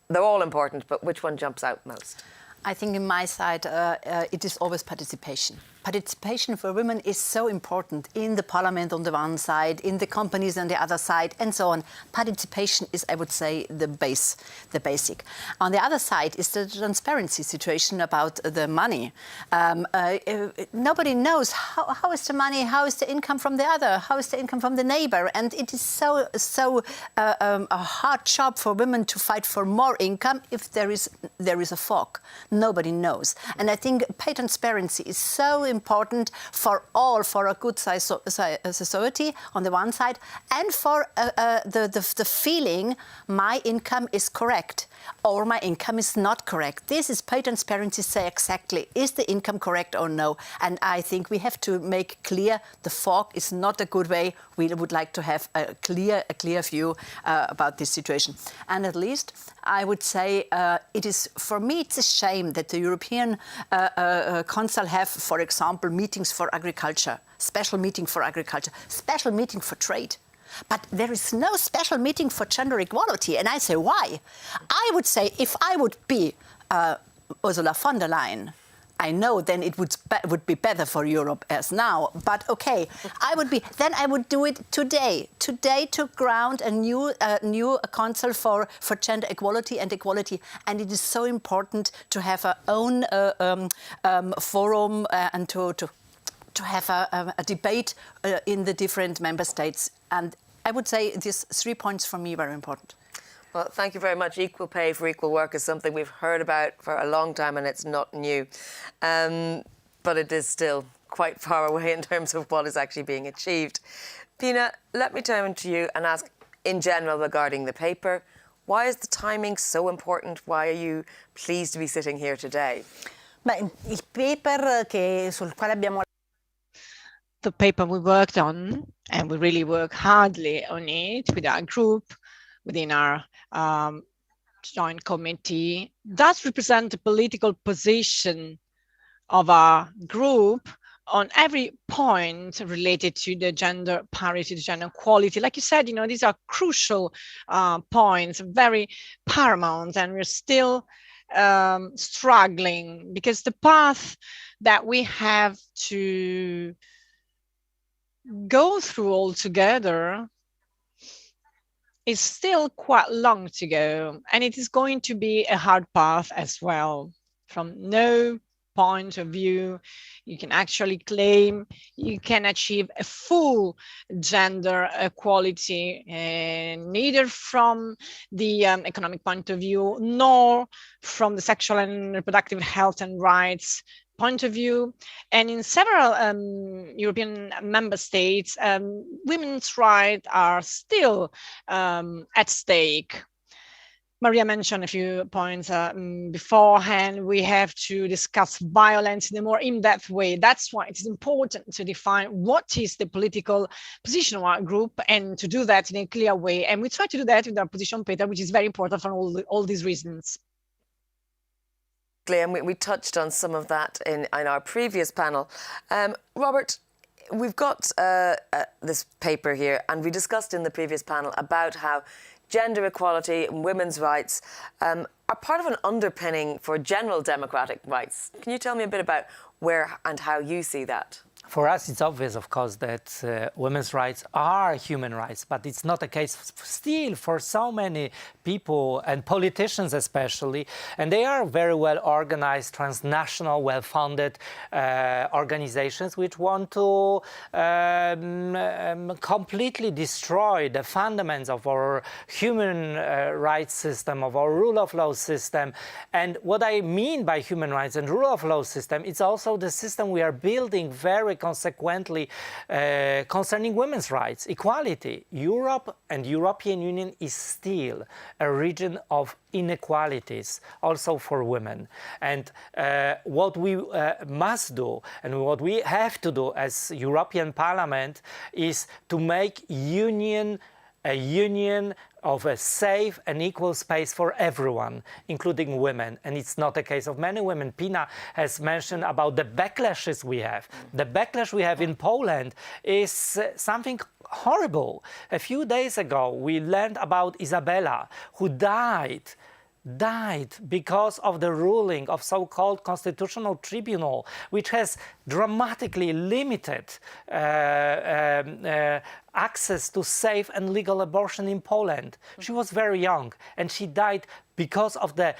They're all important, but which one jumps out most? I think in my side, it is always participation. Participation for women is so important in the parliament on the one side, in the companies on the other side, and so on. Participation is, I would say, the basic. On the other side is the transparency situation about the money. Nobody knows how is the money, how is the income from the other, how is the income from the neighbor, and it is so a hard job for women to fight for more income if there is a fog. Nobody knows, and I think pay transparency is so important for all, for a good society on the one side, and for the feeling my income is correct or my income is not correct. This is pay transparency, say exactly, is the income correct or no? And I think we have to make clear the fog is not a good way. We would like to have a clear view about this situation. And at least I would say it is, for me, it's a shame that the European Council have, for example, meetings for agriculture, special meeting for agriculture, special meeting for trade. But there is no special meeting for gender equality. And I say, why? I would say, if I would be Ursula von der Leyen, I know then it would be better for Europe as now. But okay, I would do it today. Today to ground a new council for gender equality and equality. And it is so important to have our own forum and to have a debate in the different member states. And I would say these 3 points for me are very important. Well, thank you very much. Equal pay for equal work is something we've heard about for a long time, and it's not new. But it is still quite far away in terms of what is actually being achieved. Pina, let me turn to you and ask, in general, regarding the paper, why is the timing so important? Why are you pleased to be sitting here today? Il paper sul quale abbiamo the paper we worked on, and we really work hardly on it with our group, within our joint committee, does represent the political position of our group on every point related to the gender parity, the gender equality. Like you said, these are crucial points, very paramount, and we're still struggling because the path that we have to go through all together is still quite long to go, and it is going to be a hard path as well. From no point of view, you can actually claim you can achieve a full gender equality, neither from the economic point of view, nor from the sexual and reproductive health and rights point of view. And in several European member states, women's rights are still at stake. Maria mentioned a few points beforehand. We have to discuss violence in a more in-depth way. That's why it's important to define what is the political position of our group, and to do that in a clear way. And we try to do that with our position paper, which is very important for all these reasons. And we touched on some of that in our previous panel. Robert, we've got this paper here, and we discussed in the previous panel about how gender equality and women's rights are part of an underpinning for general democratic rights. Can you tell me a bit about where and how you see that? For us, it's obvious, of course, that women's rights are human rights, but it's not the case still for so many people and politicians especially, and they are very well organized, transnational, well-funded organizations which want to completely destroy the fundamentals of our human rights system, of our rule of law system. And what I mean by human rights and rule of law system, it's also the system we are building very consequently concerning women's rights, equality. Europe and European Union is still a region of inequalities, also for women. And what we must do and what we have to do as European Parliament is to make a union of a safe and equal space for everyone, including women. And it's not a case of many women. Pina has mentioned about the backlashes we have. The backlash we have in Poland is something horrible. A few days ago, we learned about Isabella, who died because of the ruling of so-called Constitutional Tribunal, which has dramatically limited access to safe and legal abortion in Poland. She was very young, and she died because of the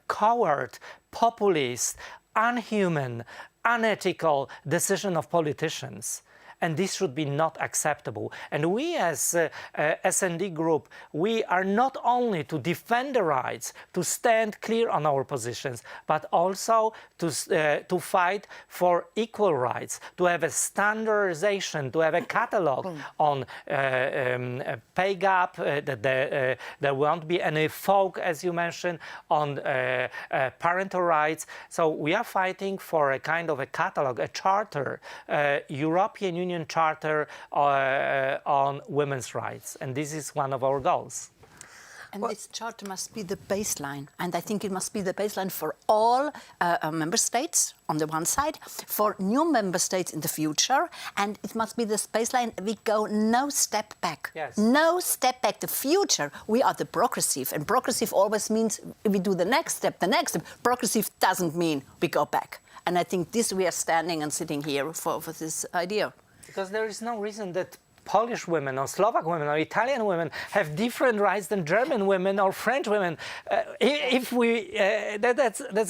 coward, populist, unhuman, unethical decision of politicians. And this should be not acceptable. And we as S&D group, we are not only to defend the rights, to stand clear on our positions, but also to fight for equal rights, to have a standardization, to have a catalog on pay gap, that there won't be any folk, as you mentioned, on parental rights. So we are fighting for a kind of a catalog, a charter, European Union Charter on women's rights, and this is one of our goals. And this charter must be the baseline, and I think it must be the baseline for all member states on the one side, for new member states in the future, and it must be this baseline. We go no step back. Yes. No step back. The future, we are the progressive, and progressive always means we do the next step, the next step. Progressive doesn't mean we go back. And I think this we are standing and sitting here for this idea. Because there is no reason that Polish women or Slovak women or Italian women have different rights than German women or French women. That's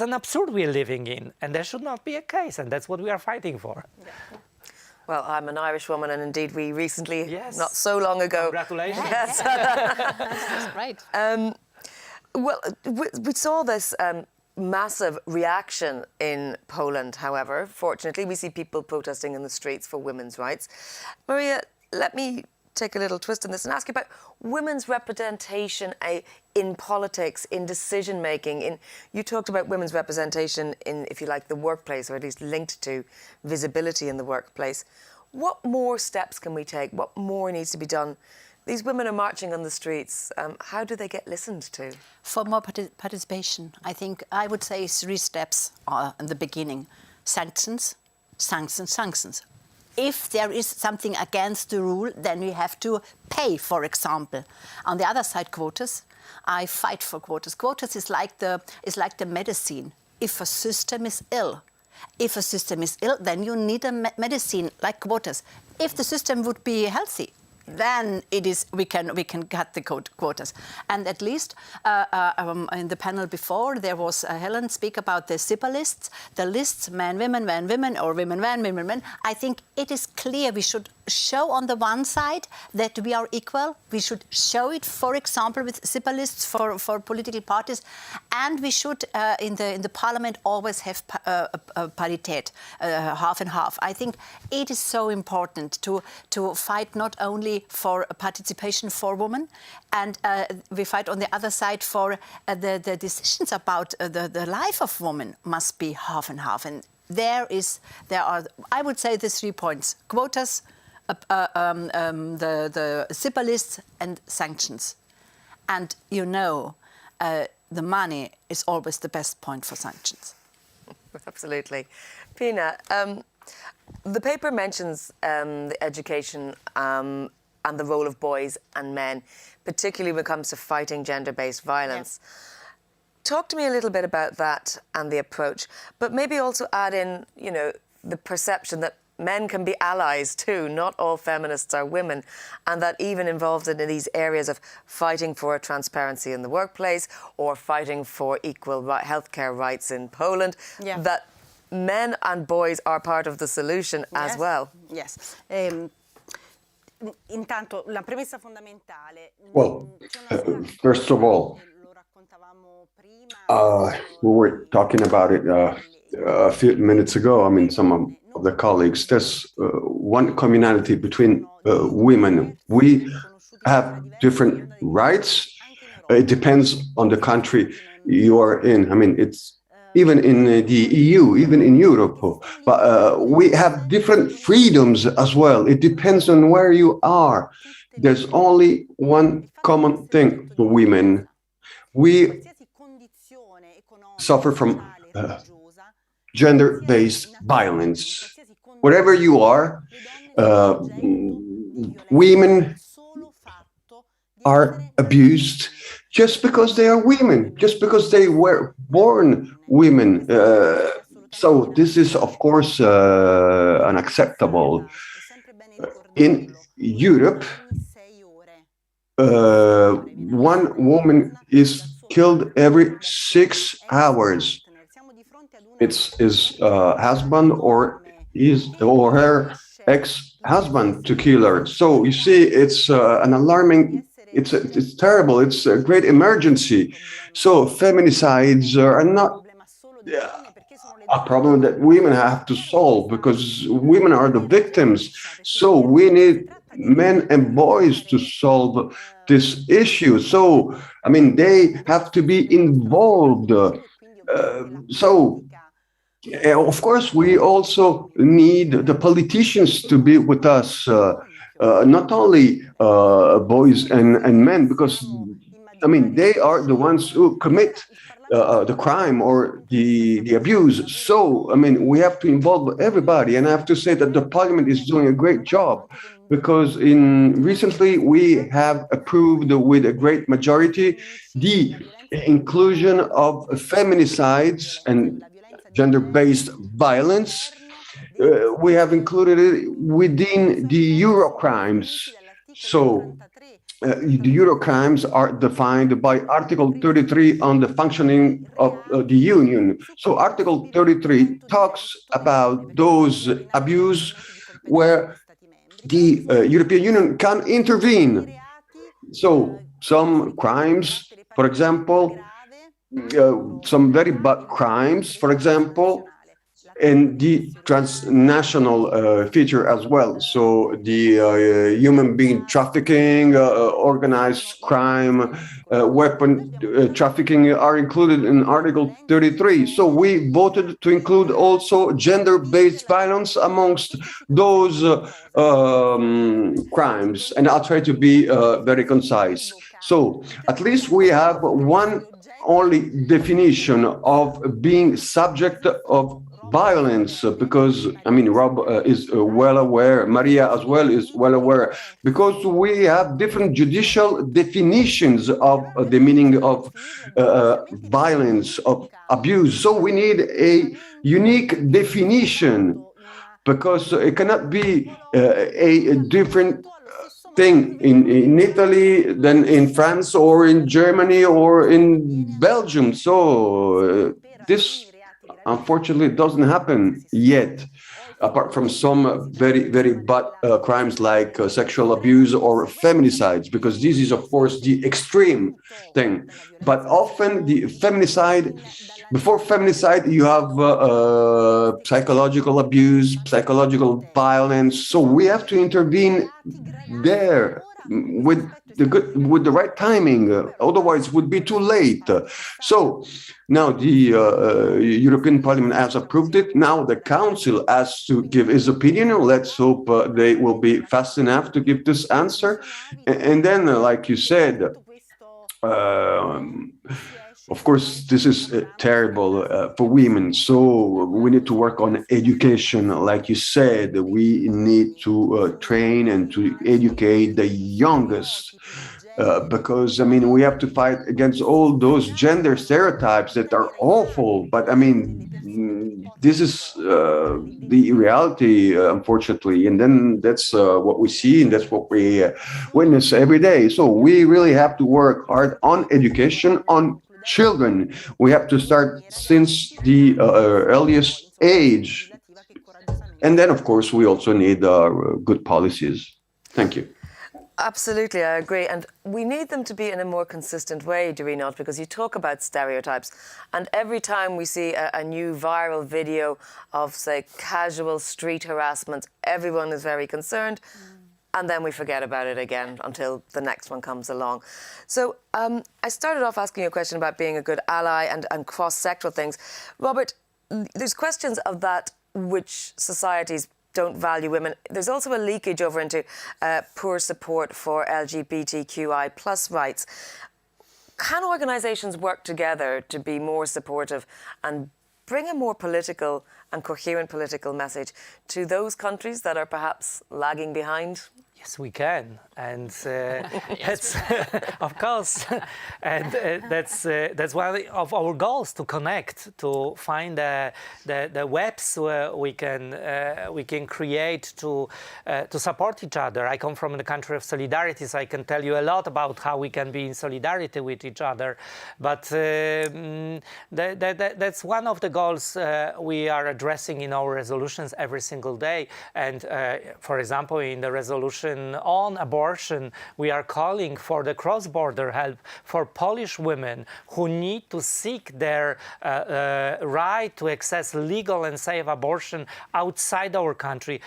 an absurd we're living in, and there should not be a case, and that's what we are fighting for. Yeah. Well, I'm an Irish woman, and indeed we recently, yes, not so long ago... Congratulations. Yes. That's right. Well, we saw this massive reaction in Poland, however. Fortunately, we see people protesting in the streets for women's rights. Maria, let me take a little twist in this and ask you about women's representation in politics, in decision-making. You talked about women's representation in, if you like, the workplace, or at least linked to visibility in the workplace. What more steps can we take? What more needs to be done? These women are marching on the streets. How do they get listened to? For more participation, I think I would say 3 steps in the beginning. Sanctions, sanctions, sanctions. If there is something against the rule, then we have to pay, for example. On the other side, quotas. I fight for quotas. Quotas is like the medicine. If a system is ill, then you need a medicine like quotas. If the system would be healthy, then we can cut the quotas. And at least in the panel before, there was Helen speak about the SIPA lists, the lists men, women, or women, men. I think it is clear we should show on the one side that we are equal. We should show it, for example, with SIPA lists for political parties, and we should in the parliament always have parity, half and half. I think it is so important to fight not only for participation for women, and we fight on the other side for the decisions about the life of women must be half and half. And there are, I would say, the 3 points: quotas, the SIPA lists, and sanctions. And the money is always the best point for sanctions. Absolutely. Pina, the paper mentions the education and the role of boys and men, particularly when it comes to fighting gender-based violence. Yeah. Talk to me a little bit about that and the approach, but maybe also add in, you know, the perception that men can be allies too. Not all feminists are women, and that even involved in these areas of fighting for transparency in the workplace or fighting for equal healthcare rights in Poland, that men and boys are part of the solution as well. Yes. Intanto la premessa fondamentale. Well, first of all, we were talking about it a few minutes ago. I mean, some of the colleagues, there's one commonality between women. We have different rights. It depends on the country you are in. I mean, it's even in the EU, even in Europe, but we have different freedoms as well. It depends on where you are. There's only one common thing for women. We suffer from gender-based violence. Wherever you are, women are abused just because they are women, just because they were born women. So this is, of course, unacceptable. In Europe, one woman is killed every 6 hours. It's his husband or her ex-husband to kill her. So you see, it's an alarming. It's terrible. It's a great emergency. So feminicides are not a problem that women have to solve, because women are the victims. So we need men and boys to solve this issue. So, I mean, they have to be involved. Of course, we also need the politicians to be with us, not only boys and men, because, I mean, they are the ones who commit the crime or the abuse. So, I mean, we have to involve everybody. And I have to say that the parliament is doing a great job, because recently we have approved with a great majority the inclusion of feminicides and gender-based violence. We have included it within the Eurocrimes. So the Eurocrimes are defined by Article 33 on the functioning of the Union. So Article 33 talks about those abuse where the European Union can intervene. So some crimes, for example, some very bad crimes, for example, and the transnational feature as well. So the human being trafficking, organized crime, weapon trafficking are included in Article 33. So we voted to include also gender-based violence amongst those crimes. And I'll try to be very concise. So at least we have one only definition of being subject of violence, because, I mean, Rob is well aware, Maria as well is well aware, because we have different judicial definitions of the meaning of violence, of abuse. So we need a unique definition, because it cannot be a different thing in Italy than in France or in Germany or in Belgium. So this unfortunately doesn't happen yet, apart from some very, very bad crimes like sexual abuse or feminicides, because this is, of course, the extreme thing. But often the feminicide, before feminicide, you have psychological abuse, psychological violence. So we have to intervene there with the right timing, otherwise it would be too late. So now the European Parliament has approved it. Now the Council has to give his opinion. Let's hope they will be fast enough to give this answer. And then, like you said, of course, this is terrible for women. So we need to work on education. Like you said, we need to train and to educate the youngest. Because, I mean, we have to fight against all those gender stereotypes that are awful. But, I mean, this is the reality, unfortunately. And then that's what we see and that's what we witness every day. So we really have to work hard on education, on children. We have to start since the earliest age. And then, of course, we also need good policies. Thank you. Absolutely, I agree. And we need them to be in a more consistent way, do we not? Because you talk about stereotypes, and every time we see a new viral video of, say, casual street harassment, everyone is very concerned, and then we forget about it again until the next one comes along. So I started off asking you a question about being a good ally and cross-sectoral things. Robert, there's questions of that which societies don't value women. There's also a leakage over into poor support for LGBTQI plus rights. Can organisations work together to be more supportive and bring a more political and coherent political message to those countries that are perhaps lagging behind? Yes, we can, and that's of course, and that's one of our goals, to connect, to find the webs where we can create to support each other. I come from the country of solidarity, so I can tell you a lot about how we can be in solidarity with each other. But that's one of the goals we are addressing in our resolutions every single day. And for example, in the resolution on abortion, we are calling for the cross-border help for Polish women who need to seek their right to access legal and safe abortion outside our country.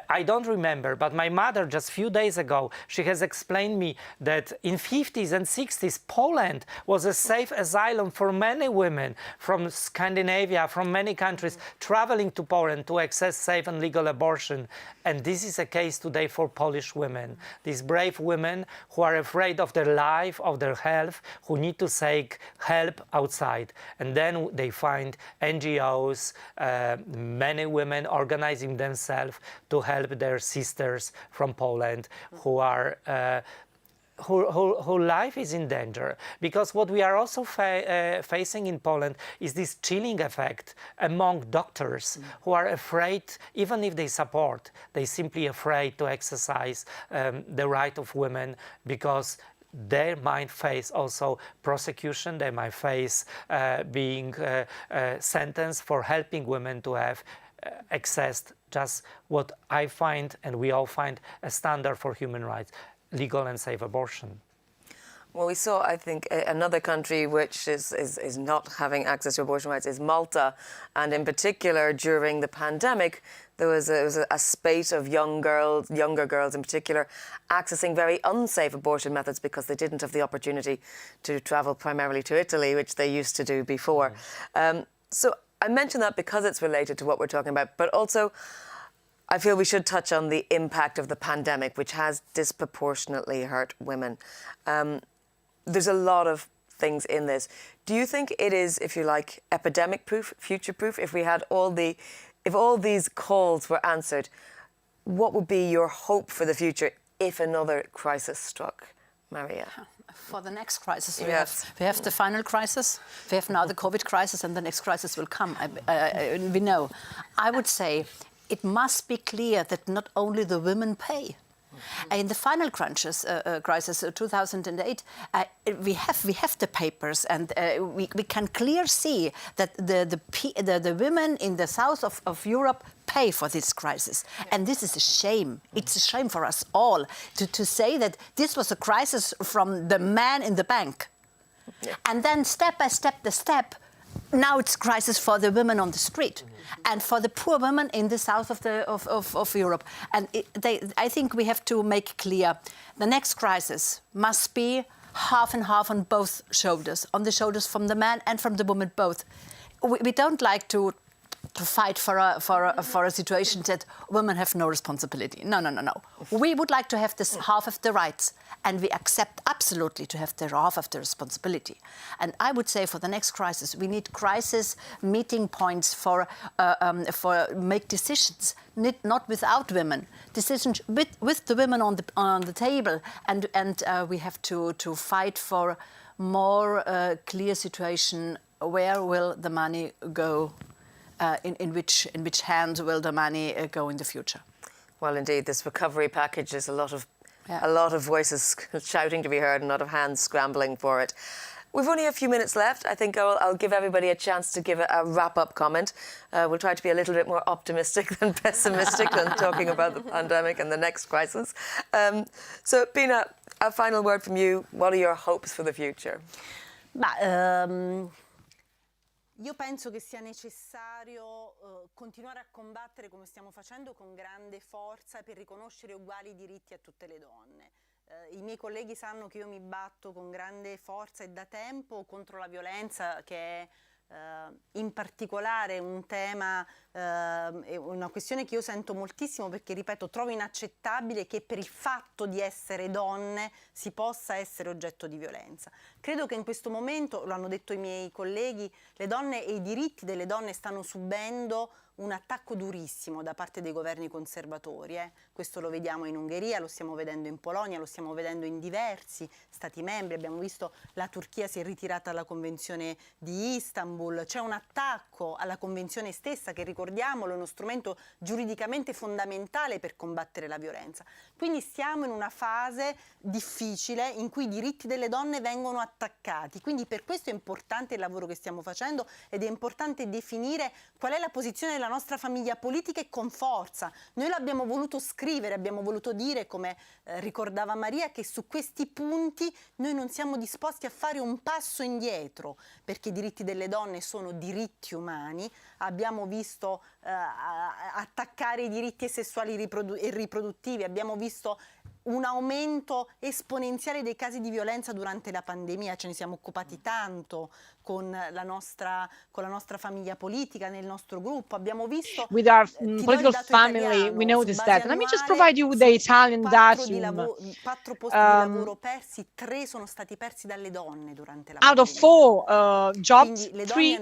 I don't remember, but my mother just a few days ago, she has explained me that in 50s and 60s, Poland was a safe asylum for many women from Scandinavia, from many countries, traveling to Poland to access safe and legal abortion. And this is a case today for Polish women. These brave women who are afraid of their life, of their health, who need to seek help outside. And then they find NGOs, many women organizing themselves to help their sisters from Poland who are whose life is in danger. Because what we are also facing in Poland is this chilling effect among doctors who are afraid, even if they support, they simply afraid to exercise the right of women, because they might face also prosecution, they might face being sentenced for helping women to have accessed just what I find, and we all find, a standard for human rights: legal and safe abortion. Well, we saw, I think, another country which is not having access to abortion rights is Malta. And in particular, during the pandemic, there was a spate of younger girls in particular, accessing very unsafe abortion methods because they didn't have the opportunity to travel primarily to Italy, which they used to do before. So I mention that because it's related to what we're talking about, but also I feel we should touch on the impact of the pandemic, which has disproportionately hurt women. There's a lot of things in this. Do you think it is, if you like, epidemic-proof, future-proof? If all these calls were answered, what would be your hope for the future if another crisis struck, Maria? For the next crisis, Yes. we have the final crisis. We have now the COVID crisis, and the next crisis will come. We know. I would say it must be clear that not only the women pay. In the final crisis, 2008, we have the papers, and we can clearly see that the women in the south of Europe pay for this crisis. And this is a shame. It's a shame for us all to say that this was a crisis from the man in the bank. Yeah. And then step by step, now it's crisis for the women on the street and for the poor women in the south of Europe. And I think we have to make clear the next crisis must be half and half on both shoulders, on the shoulders from the man and from the woman both. We don't like to fight for a situation that women have no responsibility. No, no, no, no. We would like to have this half of the rights, and we accept absolutely to have the half of the responsibility. And I would say for the next crisis, we need crisis meeting points for make decisions, not without women, decisions with the women on the table, and we have to fight for more clear situation. Where will the money go? In which hands will the money go in the future? Well, indeed, this recovery package is a lot of voices shouting to be heard and a lot of hands scrambling for it. We've only a few minutes left. I think I'll give everybody a chance to give a wrap-up comment. We'll try to be a little bit more optimistic than pessimistic when talking about the pandemic and the next crisis. So, Pina, a final word from you. What are your hopes for the future? Io penso che sia necessario continuare a combattere come stiamo facendo con grande forza per riconoscere uguali diritti a tutte le donne. I miei colleghi sanno che io mi batto con grande forza e da tempo contro la violenza, che è in particolare un tema, una questione che io sento moltissimo, perché, ripeto, trovo inaccettabile che per il fatto di essere donne si possa essere oggetto di violenza. Credo che in questo momento, lo hanno detto i miei colleghi, le donne e i diritti delle donne stanno subendo un attacco durissimo da parte dei governi conservatori. Questo lo vediamo in Ungheria, lo stiamo vedendo in Polonia, lo stiamo vedendo in diversi Stati membri. Abbiamo visto la Turchia si è ritirata dalla Convenzione di Istanbul. C'è un attacco alla Convenzione stessa che, ricordiamolo, è uno strumento giuridicamente fondamentale per combattere la violenza. Quindi stiamo in una fase difficile in cui i diritti delle donne vengono attaccati. Quindi per questo è importante il lavoro che stiamo facendo ed è importante definire qual è la posizione della nostra famiglia politica e con forza. Noi l'abbiamo voluto scrivere, abbiamo voluto dire, come ricordava Maria, che su questi punti noi non siamo disposti a fare un passo indietro, perché i diritti delle donne sono diritti umani. Abbiamo visto attaccare i diritti sessuali e riproduttivi, abbiamo visto un aumento esponenziale dei casi di violenza durante la pandemia, ce ne siamo occupati tanto con la nostra famiglia politica, nel nostro gruppo. Abbiamo visto with our political family, we noticed that. Let me just provide you with the Italian data. 4 posti di lavoro persi, 3 sono stati persi dalle donne durante la out pandemia. of 4 jobs, 3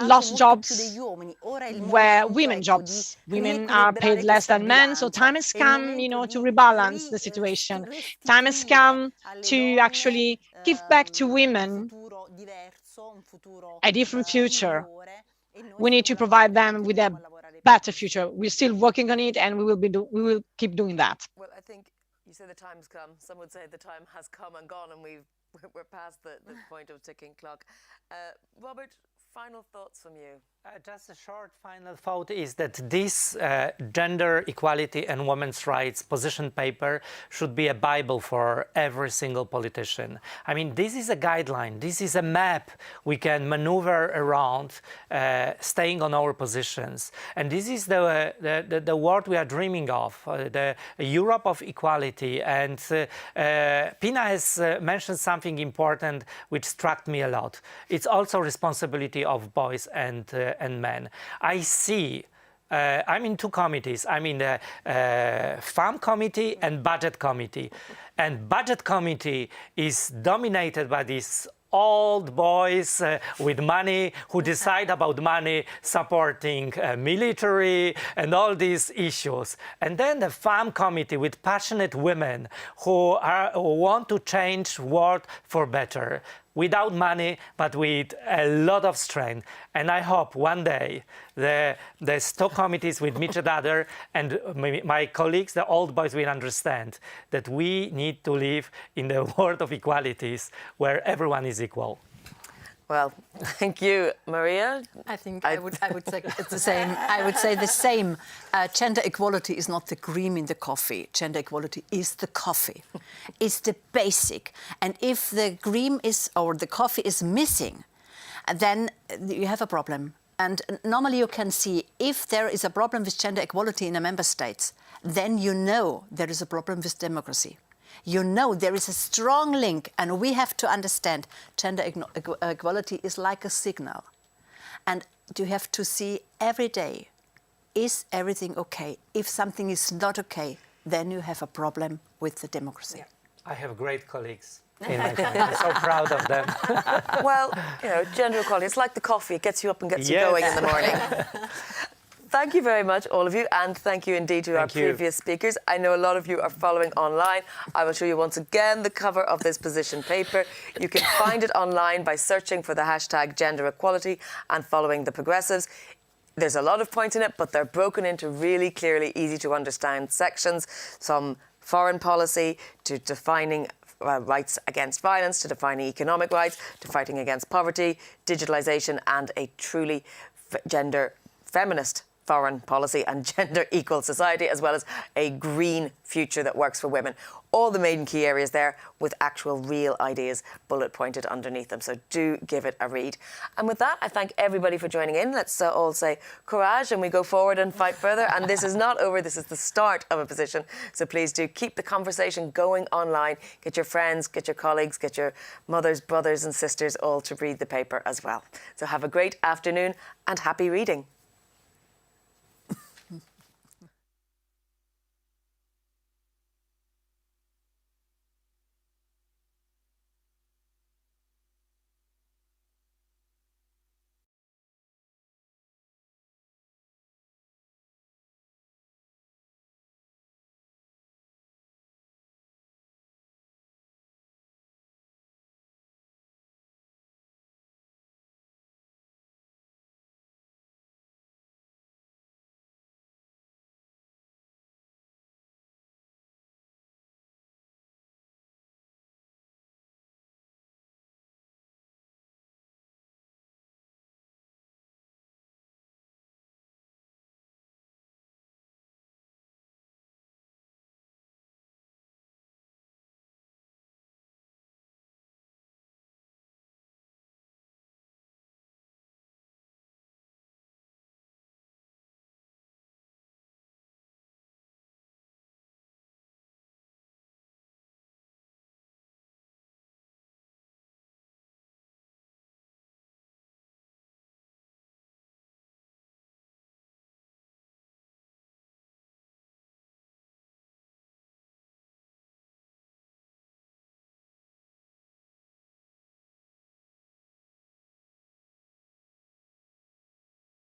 lost jobs were women jobs. Women are paid less than men, so time has come, to rebalance the situation. Time has come to actually give back to women a different future. We need to provide them with a better future. We're still working on it, and we will keep doing that. Well, I think you say the time's come. Some would say the time has come and gone, and we're past the point of ticking clock. Robert, final thoughts from you. Just a short final thought is that this gender equality and women's rights position paper should be a Bible for every single politician. I mean, this is a guideline, this is a map we can maneuver around, staying on our positions. And this is the world we are dreaming of, the Europe of equality. And Pina has mentioned something important which struck me a lot. It's also responsibility of boys and men. I see, I'm in 2 committees. I'm in the Farm Committee and Budget Committee. And Budget Committee is dominated by these old boys with money who decide about money, supporting military and all these issues. And then the Farm Committee with passionate women who want to change the world for better. Without money, but with a lot of strength. And I hope one day the 2 committees will meet each other, and my colleagues, the old boys, will understand that we need to live in the world of equalities where everyone is equal. Well, thank you, Maria. I think I would say it's the same. I would say the same. Gender equality is not the cream in the coffee. Gender equality is the coffee. It's the basic. And if the cream is or the coffee is missing, then you have a problem. And normally you can see if there is a problem with gender equality in the member states, then you know there is a problem with democracy. You know there is a strong link, and we have to understand gender equality is like a signal. And you have to see every day, is everything okay? If something is not okay, then you have a problem with the democracy. I have great colleagues in my family. I'm so proud of them. Well, you know, gender equality, it's like the coffee. It gets you up and gets you going in the morning. Thank you very much, all of you, and thank you indeed to our previous speakers. I know a lot of you are following online. I will show you once again the cover of this position paper. You can find it online by searching for the hashtag gender equality and following the progressives. There's a lot of points in it, but they're broken into really clearly easy to understand sections, some foreign policy to defining rights against violence, to defining economic rights, to fighting against poverty, digitalisation, and a truly gender feminist foreign policy and gender equal society, as well as a green future that works for women. All the main key areas there with actual real ideas bullet pointed underneath them. So do give it a read. And with that, I thank everybody for joining in. Let's all say courage and we go forward and fight further. And this is not over. This is the start of a position. So please do keep the conversation going online. Get your friends, get your colleagues, get your mothers, brothers and sisters all to read the paper as well. So have a great afternoon and happy reading.